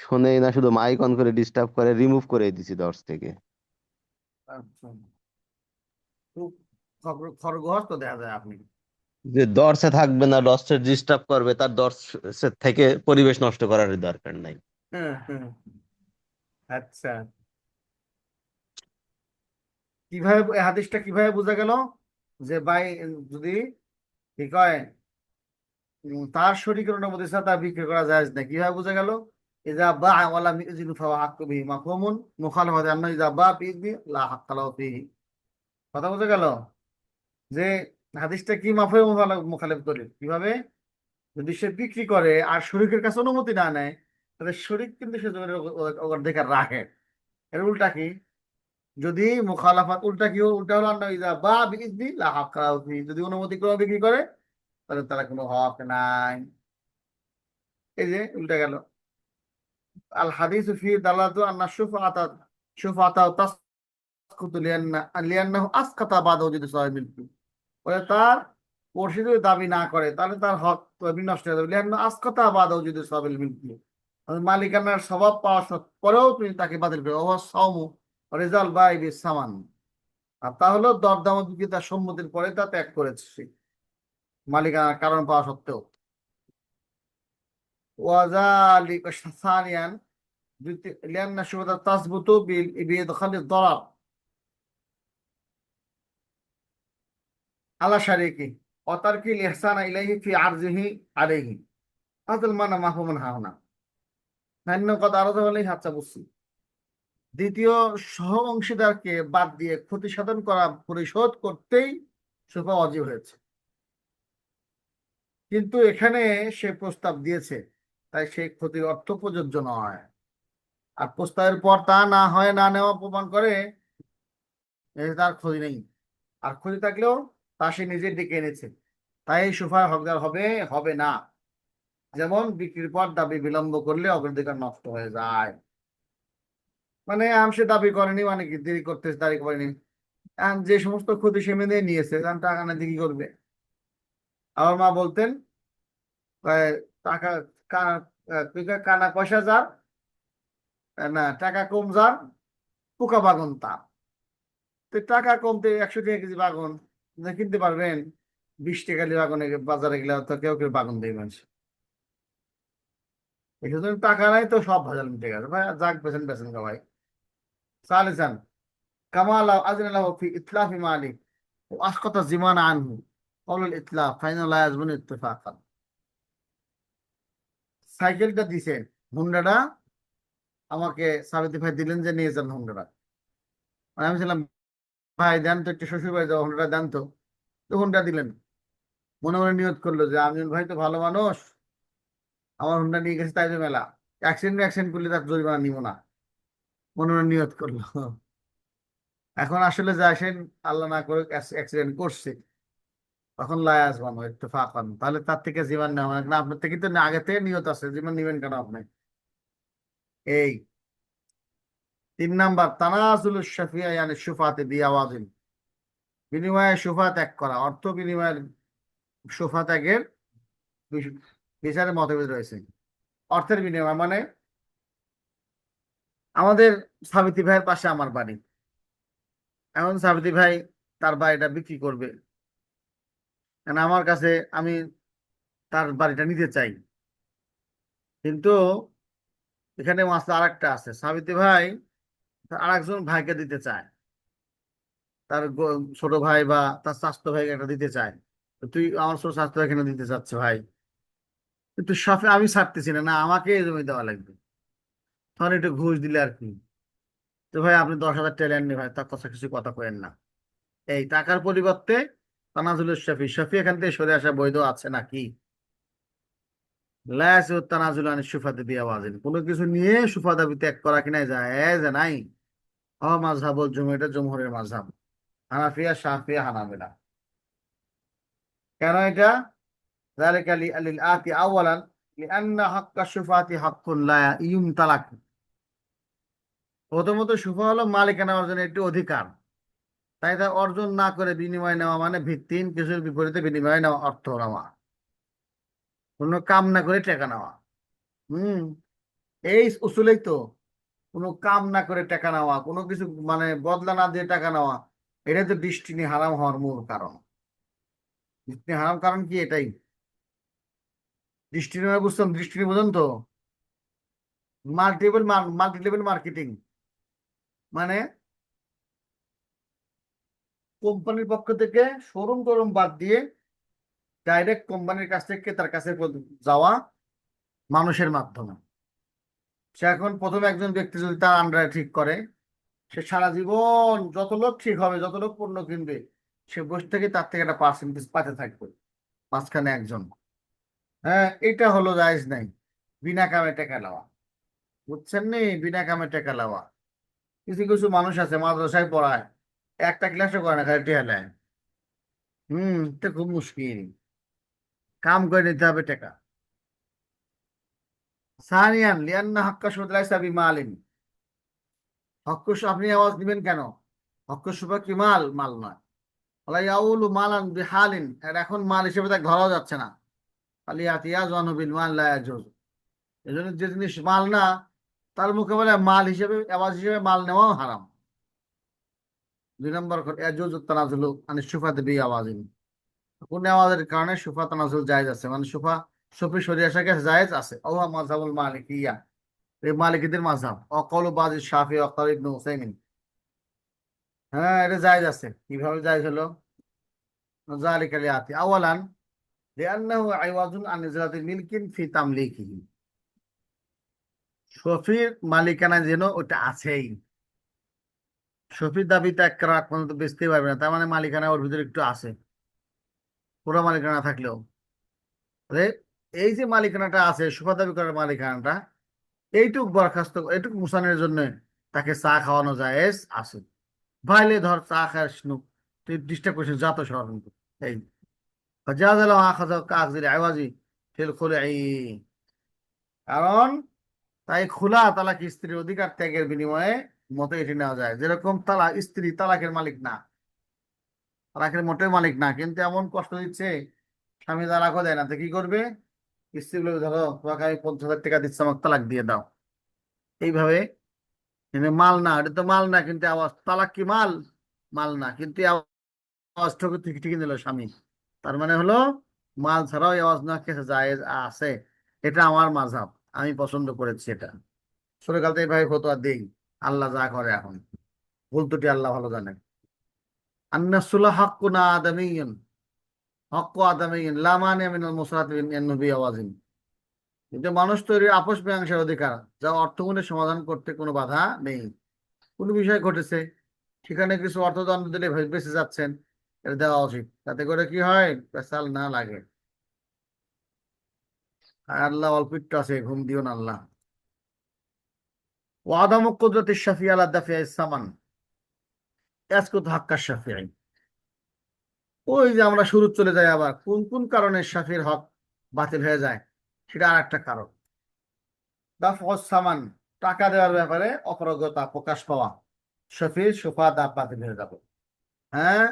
S2: শোনেই না, শুধু মাইক অন করে ডিস্টার্ব করে, রিমুভ করে দিছি দর্শ থেকে।
S1: আচ্ছা, খুব খরগোশ তো দেখা যায় আপনি।
S2: যে দর্শে থাকবে না, দর্শে ডিস্টার্ব করবে, তার দর্শের থেকে পরিবেশ নষ্ট করার দরকার নাই।
S1: হ্যাঁ, হ্যাঁ। আচ্ছা, কিভাবে এই হাদিসটা কিভাবে বোঝা গেল যে ভাই যদি কি কয় তার শরীকের অনুমতি ছাড়া তা বিক্রি করা যায় না, কিভাবে বোঝা গেল? ইযা বাআ ওয়া লাম ইউযিন ফাহুয়া আহক্কু বিহি মাফহুমুন মুখালাফাতি আন্না ইযা বাআ বিইযনি লা হাক্কা লাহু ফিহি। কথা বোঝা গেল যে হাদিসটা কি মাফে মুখালেফ করে কিভাবে? যদি সে বিক্রি করে আর শরীকের কাছে অনুমতি না নেয়, তাহলে শরীক কিন্তু সে জমির অধিকার রাখে। এর উল্টা কি? যদি মুখালাফাত উল্টা কি উল্টা হলো আন্না ইযা বাআ বিইযনি লা হাক্কা লাহু ফিহি, যদি অনুমতি করে বিক্রি করে তাহলে তারা কোনো হক নাই। এই যে উল্টা গেল। আল হাদিসু ফি দালাতু আন্না শুফাআতা তাসকুতু লিআন্নাহু আসকাতা বাদাহু যদি সাহিবিল ফি। বলে তার পড়শি যদি দাবি না করে তাহলে তার হক বিনষ্ট হয়ে যাবে। লিআন্না আসকাতা বাদাহু যদি সাহিবিল মিলকি, মালিকানার স্বভাব পাওয়া পরেও তুমি তাকে বাতিল করে ওয়া সাওমু রিজাল বাই বিস সামান। আর তা হলো দরদাম বিক্রেতার সম্মতির পরে তা ত্যাগ করেছে সে, মালিকানার কারণ পাওয়া সত্ত্বেও। ওয়াজালিকা সানিয়ান লিআন্না শুহুদা তাসবুতু বিইদখালি দারার আলা শারিকি ওয়া তারকিল ইহসানা ইলাইহি ফি আরজিহি আলাইহি। হাযাল মানা মাফহুমুন হাহুনা। নান্য কথা আরো বলেই আচ্ছা বুঝছি। দ্বিতীয় সহ অংশীদারকে বাদ দিয়ে ক্ষতি সাধন করা পরিশোধ করতেই সুফা ওয়াজিব হয়েছে। কিন্তু এখানে সে প্রস্তাব দিয়েছে, তাই সেই ক্ষতির অর্থ প্রযোজ্য নয়। আর প্রস্তাবের পর তা না হয় না নেওয়া প্রমাণ করে তার ক্ষতি নেই, আর ক্ষতি থাকলেও তা সে নিজে ডেকে এনেছে, তাই সুফার হকদার হবে হবে না। যেমন বিক্রির পর দাবি বিলম্ব করলে অগ্রাধিকার নষ্ট হয়ে যায়। মানে সে দাবি করেনি, মানে কি দেরি করতে দাঁড়ি করেনি, যে সমস্ত ক্ষতি সে মেনে নিয়েছে, টাকা না দিয়ে কি করবে? আমার মা বলতেন টাকা কানা পয়সা যার, না টাকা কম যার পোকা বাগন তার। তো টাকা কমতে 100 টাকা কেজি বাগন কিনতে পারবেন, 20 টাকা বাগনে বাজারে গেলে তো কেউ কেউ বাগন দেবে মানুষ। এখানে টাকা নাই তো সব ভেজাল মিটে গেছে ভাই, যাক বেছেন বেছেন গা ভাই। সালিসান কামাল আযনাল্লাহ ফি ইতলাফি মালিক ওয়া আসকাতা জিমান আনহু ক্বাউলুল ইতলাফ ফাইনাল লা ইয়াজমুন ইত্তিফাকান। সাইকেলটা দিছে, হুন্ডাটা আমাকে সাবিত ভাই দিলেন যে নিয়ে যান হুন্ডাটা, মানে আমি ছিলাম ভাই দেন তো একটু শ্বশুর বাড়ি যাও, হুন্ডাটা দেন তো। তো হুন্ডা দিলেন, মনে মনে নিয়ত করলো যে আমিনুল ভাই তো ভালো মানুষ, আমার হুন্ডা নিয়ে গেছে তাই তো মেলা, অ্যাক্সিডেন্ট করলে তার জরিমানা নিব না, মনে মনে নিয়ত করলো। এখন আসলে যে আসেন, আল্লাহ না করে অ্যাক্সিডেন্ট করছে, তখন লাই আসবানো একটু ফাঁকান, তাহলে তার থেকে জীবন নেওয়া হয় না। আপনার থেকে তো আগে থেকে নিয়ত আছে, জীবন নিবেন কেন আপনি? এই 3 নাম্বার, তানাজুল শাফিয়া ইয়ানি সুফাতে বিআওয়াজিন, বিনিময়ে সুফা ত্যাগ করা, অর্থ বিনিময়ের সুফা ত্যাগের বিচারে মতভেদ রয়েছে। অর্থের বিনিময় মানে, আমাদের সাবিতি ভাইয়ের পাশে আমার বাড়ি, এখন সাবিতি ভাই তার বাড়িটা বিক্রি করবে, কারণ আমার কাছে, আমি তার বাড়িটা নিতে চাই, কিন্তু এখানে মাসলা আরেকটা আছে, সাবিতি ভাই আরেকজন ভাইকে দিতে চায়, তার ছোট ভাই বা তার চাচাতো ভাইকে একটা দিতে চায়। তো তুই আমার ছোট চাচাতো ভাইকে না দিতে চাচ্ছে ভাই, কিন্তু সাফে আমি ছাড়তেছি না, না আমাকে এই জমি দেওয়া লাগবে, তখন একটু ঘুষ দিলে আর কি। তো ভাই আপনি 10,000 টাকা নেননি ভাই, তার কথা কিছু কথা কয়েন না, এই টাকার পরিবর্তে তানাজুলের শফি, শফি এখান থেকে সরে আসা বৈধ আছে নাকি? তানাজুল আনি সুফাতে বিআওয়াজিন, কোনো কিছু নিয়ে সুফা দাবি ত্যাগ করা কিনা যায় যে নাই। মাযহাবুল জুমহুর, এটা জমহুরের মাযহাব, হানাফিয়া শাফিয়া হানাবিলা। কেন এটা? যালিকা লিল আতি আওয়ালান লিআন্না হাক্কা সুফাতি হাক্কুন লা ইউমতালাক। প্রথমত সুফা হলো মালিকানা অর্জনের একটি অধিকার, তাই তা অর্জন না করে বিনিময় নেওয়া মানে ভিত্তিহীন কিছুর বিপরীতে বিনিময় নেওয়া, অর্থ নেওয়া, কোনো কাম না করে টাকা নেওয়া। হুম, এই উসুলেই তো, কোনো কাম না করে টাকা নেওয়া, কোনো কিছু মানে বদলা না দিয়ে টাকা নেওয়া, এটাই তো দৃষ্টিনি হারাম হওয়ার মূল কারণ। দৃষ্টিনি হারাম কারণ কি এটাই, দৃষ্টিনি মানে বুঝতাম, দৃষ্টিনি বুঝুন তো, মাল্টি লেভেল মার্কেটিং মানে কোম্পানির পক্ষ থেকে শোরুম টোরুম বাদ দিয়ে ডাইরেক্ট কোম্পানির কাছ থেকে তার কাছে যাওয়া মানুষের মাধ্যমে। সে এখন প্রথমে একজন ব্যক্তি যদি তার আন্ডারে ঠিক করে, সে সারা জীবন যত লোক ঠিক হবে, যত লোক পণ্য কিনবে, সে বসে থেকে তার থেকে একটা পার্সেন্টেজ পাতে থাকবে, মাঝখানে একজন। হ্যাঁ, এটা হলো জায়েজ নাই, বিনা কামে টাকা নেওয়া, বুঝছেন নি? বিনা কামে টাকা নেওয়া। কিছু কিছু মানুষ আছে মাদ্রাসায় পড়ায়, একটা ক্লাসও করে না, খালি টেহা নেয়। এটা খুব মুশকিল, কাম করে নিতে হবে টাকা। সানিয়ান লিয়ান্না হাক্কা সুদ লাইসা বিমালিন, আপনি আওয়াজ দিবেন কেন? হক্ক সুফা কি মাল? মাল নয়। আলাইয়াউলু মালান বিহালিন, এর এখন মাল হিসেবে তাকে ধরাও যাচ্ছে না। আলিয়াতিয়া জনবিল মাল লা ইয়াজুজ, এজন্য যে জিনিস মাল না, তার মোকাবেলায় মাল হিসেবে, আওয়াজ হিসেবে মাল নেওয়াও হারাম। 2 নম্বর, ইয়াজুজ তানাজুল আনি সুফাতে বি আওয়াজিন, কোন আওয়াজের কারণে সুফা তানাজুল জায়েজ আছে, মানে সুফা সফি শরিয়া শাকে জায়েজ আছে। ওয়া মাযহাবুল মালিকিয়া, এই মালিকীদের মাযহাব, অকৌলু বাযি শাফি ওয়া কওল ইবনে উসাইমিন। হ্যাঁ, এটা জায়েজ আছে। কিভাবে জায়েজ হলো? যালিকা লিআতি আওয়ালান লিআন্নাহু আইওয়াজুন আন ইজরাতি মিলকিন ফি তামলিকিহি, শফির মালিকানা যেন ওটা আছেই, শফির দাবি ত্যাগ করা পর্যন্ত বেচতেই পারবে না, তার মানে মালিকানা ওর ভিতরে একটু আছে, পুরো মালিকানা থাকলেও। তাহলে এই যে মালিকানাটা আছে, সুফা দাবি করার মালিকানাটা, এইটুক বরখাস্ত, এইটুক মুসানের জন্য তাকে চা খাওয়ানো জায়েজ আছে। ভাইলে ধর চা খাস নু, তুই ডিস্টার্ব করছিস, যা তো শহর কিন্তু। এই জাযাল আখাযা কাগজিল আওয়াজি ফিল খুলঈ, কারণ তাই খোলা তালাক স্ত্রীর অধিকার ত্যাগের বিনিময়ে মতে এটি নেওয়া যায়। যেরকম স্ত্রী তালাকের মালিক না, তালাকের মোটেও মালিক না, কিন্তু এমন কষ্ট দিচ্ছে, স্বামী তালাকও দেয় না, তো কি করবে? স্ত্রী বলে, ধরো তোমাকে আমি 50,000 টাকা দিচ্ছি, আমাকে তালাক দিয়ে দাও, এইভাবে। কিন্তু মাল না, এটা তো মাল না, কিন্তু আওয়াজ, তালাক কি মাল? মাল না, কিন্তু এই আওয়াজটাকে ঠিকই ঠিকই নিল স্বামী, তার মানে হলো মাল ছাড়াও এই আওয়াজ না খেতে জায়েজ আছে। এটা আমার মাযহাব, আমি পছন্দ করেছি এটা। ছোটকাল থেকে ভাই ফতোয়া দেই, আল্লাহ যা করে এখন, ভুল ত্রুটি আল্লাহ ভালো জানেন। আন্নাসুলা হাক্কুনা আদামিয়্যুন, হক্কু আদামিয়্যুন লা মানিয়া মিনাল মুসরাতি বিন নবী আওয়াজিন, কিন্তু মানুষ তৈরির আপোষ মীমাংসার অধিকার, যা অর্থগুণের সমাধান করতে কোনো বাধা নেই। কোনো বিষয় ঘটেছে, সেখানে কিছু অর্থদণ্ড দিলে বেঁচে যাচ্ছেন, এটা দেওয়া উচিত, তাতে করে কি হয়, পেশাল না লাগে। আর আল্লাহ অল্প একটু আছে, ঘুম দিও না আল্লাহ। ওয়াদাম কুদরতি শাফি আলা দাফিয়া সামান ইয়াসকুত হাক্কা শাফিঈ। ওই যে আমরা শুরু চলে যাই, আবার কোন কোন কারণে শাফির হক বাতিল হয়ে যায়, সেটা আর একটা কারণ। দাফউস সামান, টাকা দেওয়ার ব্যাপারে অপারগতা প্রকাশ পাওয়া, শাফির সুফা দাব বাতিল হয়ে যাবে। হ্যাঁ,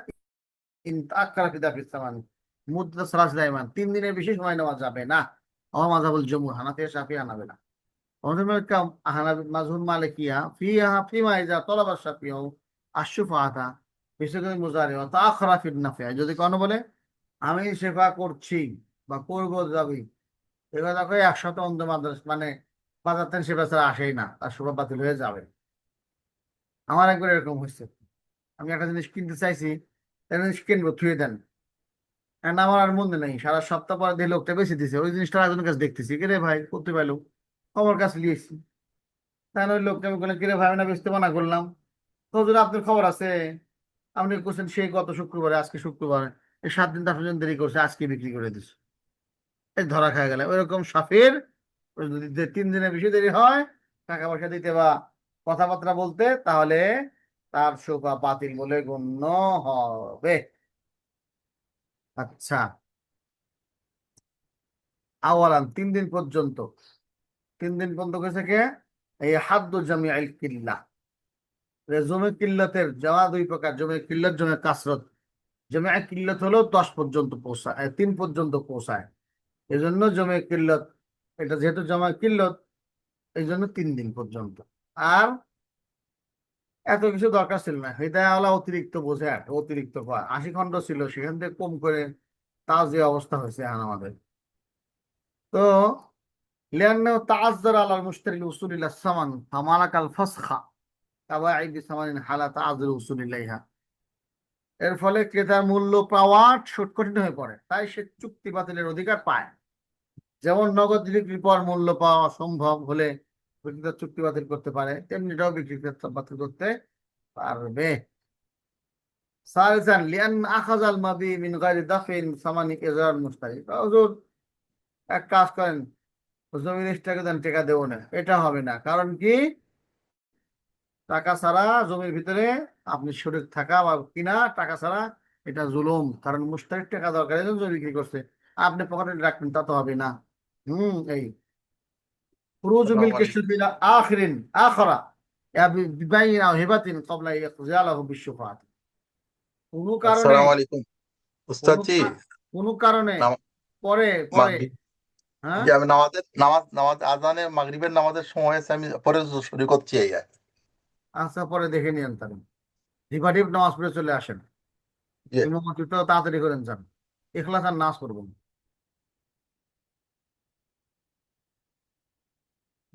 S1: ইন তাআক্কারা ফি দাফিস সামান মুদ্দাত সালাসিল আইয়াম, 3 দিনের বেশি সময় নেওয়া যাবে না। ওয়া মাযহাবুল জুমহুর, হানাফি শাফি হানাবিলা। আমাদের কাম হানাবি মাজহুর মালিকিয়া ফিমা ইজা তলাবা শাফিউ আশ-শুফাআতা বিশিকাল মুজারি ওয়া তাআখারা ফিন নাফি। যদি কোনো বলে আমি সেবা করছি বা করব যাবি, এবার দেখো 100 অন্ধ মাদ্রাস মানে বাজার থেকে সেবা ছাড়া আসেই না, তার সেবা বাতিল হয়ে যাবে। আমার একবার এরকম হয়েছে, আমি একটা জিনিস কিনতে চাইছি, একটা জিনিস কিনবো, থুয়ে দেন। And আমার আর মনে নেই, সারা সপ্তাহ পরে দিয়ে লোকটা বেশি দিছে, ওই জিনিসটা একজনের কাছে দেখতেছি, কিরে ভাই করতে পাইলো, আমার কাছে নিয়েছি। তাহলে ওই লোকটা আমি বললাম, কিরে ভাই আমি না বেচতে মানা করলাম, তো হুজুর আপনার খবর আছে, আপনি করছেন সেই গত শুক্রবারে, আজকে শুক্রবারে, এই 7 দিন 10 দিন দেরি করছে, আজকে বিক্রি করে দিচ্ছে, এই ধরা খায় গেলে। ওইরকম সাফের যদি 3 দিনের বেশি দেরি হয় টাকা পয়সা দিতে বা কথাবার্তা বলতে, তাহলে তার শোভা বাতিল বলে গণ্য হবে। আচ্ছা, আওয়ালান 3 দিন পর্যন্ত, 3 দিন পর্যন্ত করেছে কে, এই হাদ্দু জামিআল কিল্লা। জমে কিল্লতের যাওয়া 2 প্রকার, জমে কিল্লত জমে কাসরত। জমে কিল্লত হলো 10 পর্যন্ত পৌঁছায়, 3 পর্যন্ত পৌঁছায়, এই জন্য জমে কিল্লত। এটা যেহেতু জমা কিল্লত, এই জন্য 3 দিন পর্যন্ত। আর এত কিছু দরকার ছিল না, হিদায়াওয়ালা অতিরিক্ত বোঝে, আর অতিরিক্ত কয় 80 খণ্ড ছিল, সেখান থেকে কম করে, তাও যে অবস্থা হয়েছে এখন আমাদের। তো লিআন্নাহু তাআযযারা আলাল মুশতারি উসুল ইলা সামান ফামালাকাল ফাসখা কাবাঈদ সামানিন হালা তাআযযুর উসুল ইলাইহা। এর ফলে ক্রেতার মূল্য পাওয়া কঠিন হয়ে পড়ে, তাই সে চুক্তি বাতিলের অধিকার পায়। যেমন নগদ বিক্রির পর মূল্য পাওয়া সম্ভব হলে বিক্রেতা চুক্তি বাতিল করতে পারে, তেমনি এটাও বিক্রেতা বাতিল করতে পারবে। সালিসান লিআন আখাযাল মাবি মিন গায়রি দাফিন সামানি ইজরার মুশতারি। হুজুর এক কাজ করেন, জমি রেজিস্ট্রারকে দেন, টাকা দেবো না, এটা হবে না। কারণ কি, টাকা ছাড়া জমির ভিতরে আপনি শরীর থাকা বা কিনা টাকা ছাড়া, এটা জুলুম। কারণ মুশতারির টাকা দরকার, এই জন্য জমি বিক্রি করছে, আপনি পকেটে রাখবেন, তা তো হবে না। এই খুরুজ
S3: আসসালামু
S1: মিলকে
S3: আলাইকুম।
S1: সুবিলা আখিরিন আখরা বিবাইন আও হিবাতিন ক্বাবলা ইয়াখযালাহু বিশুফাত। কোনো কারণে,
S3: আসসালামু আলাইকুম
S1: কোনো
S3: উস্তাদজি।
S1: কোনো কারণে
S3: নাম-
S1: পরে পরে
S3: মাগরিব,
S1: হ্যাঁ,
S3: জি আমি নামাজ আজানে মাগরিবের নামাজের সময় হয়েছে, আমি পরে শুরু করছি এই আর।
S1: আচ্ছা পরে দেখে নিয়েন, তাহলে রিভাটিভ নামাজ পড়ে চলে আসেন,
S3: জি।
S1: ইমামতিটা তাড়াতাড়ি করেন যান, ইখলাস আর নাস করবেন।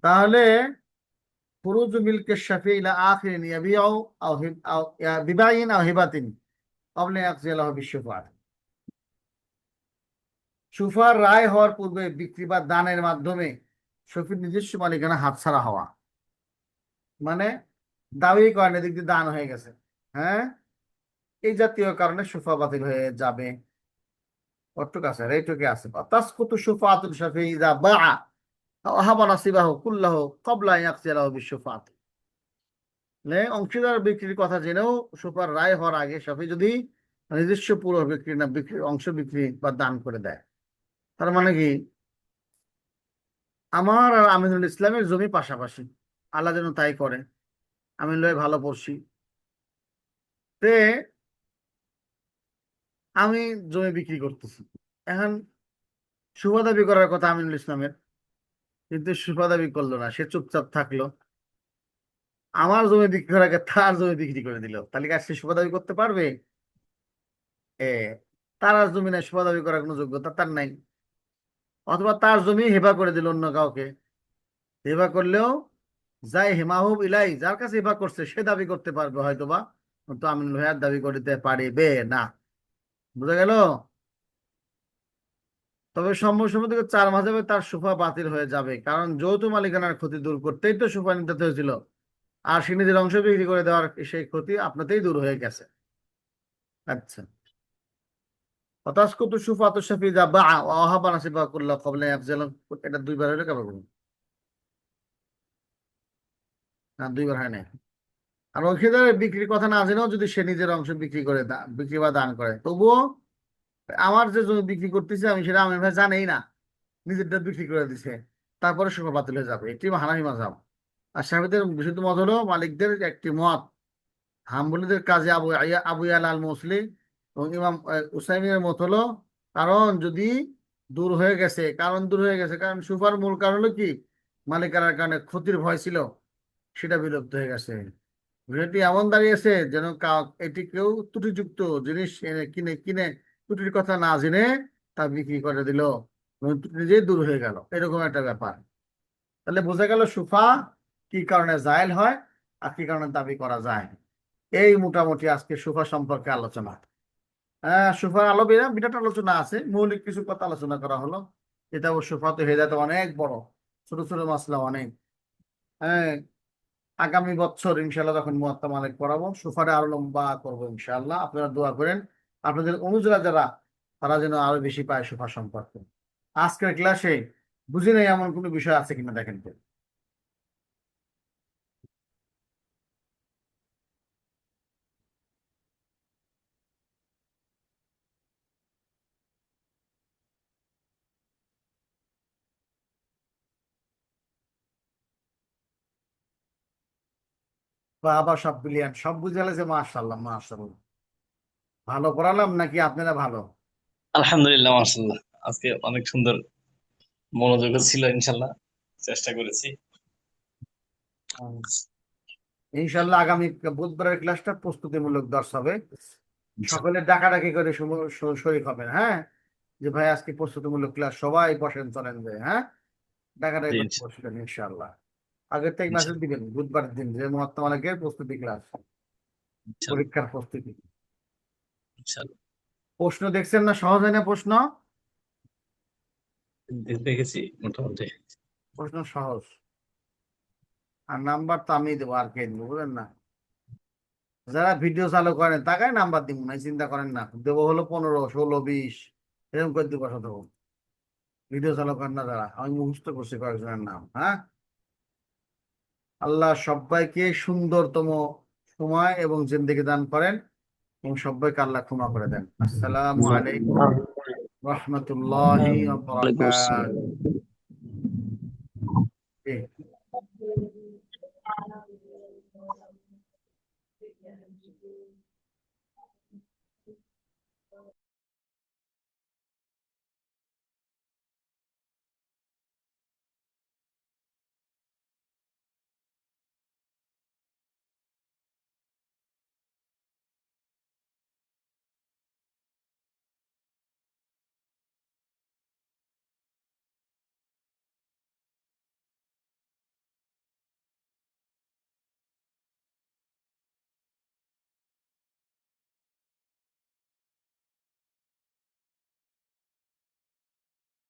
S1: তাহলে খুরুজ মিলকে শাফি ইলা আখিরিন ইয়াবিউ আও হিব আও বিবাইন আও হিবাতিন ক্বাবলা ইয়াখযালাহু বিশুফাত। সুফার রায় হওয়ার পূর্বে বিক্রি বা দানের মাধ্যমে শফির নিজস্ব মালিকানা হাতছাড়া হওয়া, মানে দাবি করেন এদিক দিয়ে দান হয়ে গেছে, হ্যাঁ, এই জাতীয় কারণে সুফা বাতিল হয়ে যাবে। কতটুকু আছে, এইটুকু আছে। তাসকুতু সুফাতুল শাফি ইযা বাআ আও হাবা নাসিবাহু কুল্লাহু ক্বাবলা ইয়াখযালাহু বিশুফাত। অংশীদার বিক্রির কথা জেনেও সুফার রায় হওয়ার আগে শাফি যদি নিজস্ব পুরো বিক্রি না বিক্রি অংশ বিক্রি বা দান করে দেয়, তার মানে কি, আমার আর আমিনুল ইসলামের জমি পাশাপাশি, আল্লাহ যেন তাই করে, আমিনুল ভাই ভালো পড়ছি, তে আমি জমি বিক্রি করতেছি। এখন শুভা দাবি করার কথা আমিনুল ইসলামের, কিন্তু শুভা দাবি করলো না, সে চুপচাপ থাকলো। আমার জমি বিক্রি করার আগে তার জমি বিক্রি করে দিল, তাহলে কি আর সে শুভা দাবি করতে পারবে? এ তার আর জমি নাই, শুভা দাবি করার কোনো যোগ্যতা তার নাই। অথবা তার জমি হেবা করে দিল অন্য কাউকে, হেবা করলেও যাই হেমাহুব ইলাই, যার কাছে হেবা করছে সে দাবি করতে পারবে হয়তোবা, কিন্তু আমিনুল ভাইয়ার দাবি করতে পারিবে না। বুঝা গেল? তবে সম্মত 4 মাযহাবে তার সুফা বাতিল হয়ে যাবে, কারণ যৌথ মালিকানার ক্ষতি দূর করতেই তো সুফা নিতে হয়েছিল। আর সে নিজের অংশ বিক্রি করে দেওয়ার সেই ক্ষতি আপনাতেই দূর হয়ে গেছে। আচ্ছা, وتسقط الشفعة الشفيع إذا باع ووهب نصيبه كله قبل أن يفصل। এটা দুইবার হলে কেমন করবেন? না, দুইবার হয় না। আর ওই ক্ষেত্রে বিক্রির কথা না জেনেও যদি সে নিজের অংশ বিক্রি করে বিক্রি বা দান করে, তবুও আমার যে জমি বিক্রি করতেছে আমি সেটা আমির ভাই জানেই না, নিজেরটা বিক্রি করে দিছে, তারপরে শুকর বাতিল হয়ে যাবে। এটি হানাফি মাযহাব। আর শাফিদের বিশুদ্ধ মত হলো মালিকদের একটি মত, হাম্বলীদের কাজে আবু ইয়ালা আল মুসলি এবং ইমাম উসাইমিনের মত হলো কারণ যদি দূর হয়ে গেছে, কারণ দূর হয়ে গেছে, কারণ সুফার মূল কারণ হলো কি, মালিকানার কারণে ক্ষতির ভয় ছিল, সেটা বিলুপ্ত হয়ে গেছে। বিষয়টি এমন দাঁড়িয়েছে যেন এটি কেউ ত্রুটিযুক্ত জিনিস কিনে কিনে ত্রুটির কথা না জেনে তা বিক্রি করে দিল এবং ত্রুটি নিজেই দূর হয়ে গেল, এরকম একটা ব্যাপার। তাহলে বোঝা গেল সুফা কি কারণে জায়েল হয় আর কি কারণে দাবি করা যায়। এই মোটামুটি আজকে সুফা সম্পর্কে আলোচনা। হ্যাঁ, সুফার বিরাট আলোচনা আছে, মৌলিক কিছু কথা আলোচনা করা হলো। এটা সুফা তো হেদায়েত অনেক বড়, ছোট ছোট মাসলা অনেক। হ্যাঁ, আগামী বছর ইনশাল্লাহ যখন মুয়াত্তা মালিক পড়াবো, সুফারে আরো লম্বা করবো ইনশাল্লাহ। আপনারা দোয়া করেন আপনাদের অনুযায়ী যারা, তারা যেন আরো বেশি পায় সুফা সম্পর্কে। আজকের ক্লাসে বুঝি নাই এমন কোনো বিষয় আছে কিনা দেখেন তো। বা আবার সব বিলিয়ন সব বুঝালে যে মাশাল্লাহ মাশাল্লাহ, ভালো পড়ালাম নাকি আপনারা ভালো?
S5: আলহামদুলিল্লাহ, মাশাআল্লাহ। আজকে অনেক সুন্দর মনোযোগ ছিল, ইনশাল্লাহ চেষ্টা করেছি।
S1: ইনশাল্লাহ আগামী বুধবারের ক্লাসটা প্রস্তুতিমূলক দর্শ হবে।
S5: ইনশাল্লাহ।
S1: সকলে ডাকাডাকি করে শরীর হবেন, হ্যাঁ, যে ভাই আজকে প্রস্তুতিমূলক ক্লাস, সবাই বসেন চলেন যে, হ্যাঁ, ডাকাডাকি
S5: জি,
S1: করে বসবেন ইনশাল্লাহ। আগের থেকে মেসেজ
S5: ইনশাল্লাহ।
S1: দিবেন বুধবারের দিন যে মুয়াত্তা মালিকের প্রস্তুতি ক্লাস,
S5: ইনশাল্লাহ।
S1: পরীক্ষার প্রস্তুতি।
S5: ইনশাল্লাহ।
S1: প্রশ্ন দেখছেন না, সহজ হয় না প্রশ্ন?
S5: দেখেছি মোটামুটি।
S1: প্রশ্ন সহজ, আর নাম্বার তো আমি দেবো, আর কে দেবো বুঝলেন না। যারা ভিডিও চালু করেন তাকায় নাম্বার দিব না, চিন্তা করেন না, দেবো হলো 15, 16, 20 এরকম করে দিব দেবো। ভিডিও চালু করেন না যারা, আমি মুখস্থ করছি কয়েকজনের নাম। হ্যাঁ, আল্লাহ সবাইকে সুন্দরতম সময় এবং জিন্দেগি দান করেন এবং সবাইকে আল্লাহ ক্ষমা করে দেন। আসসালামু আলাইকুম রহমতুল্লাহি ওয়া
S5: ওয়ালাইকুম আসসালাম।
S1: বারাকাতুহু।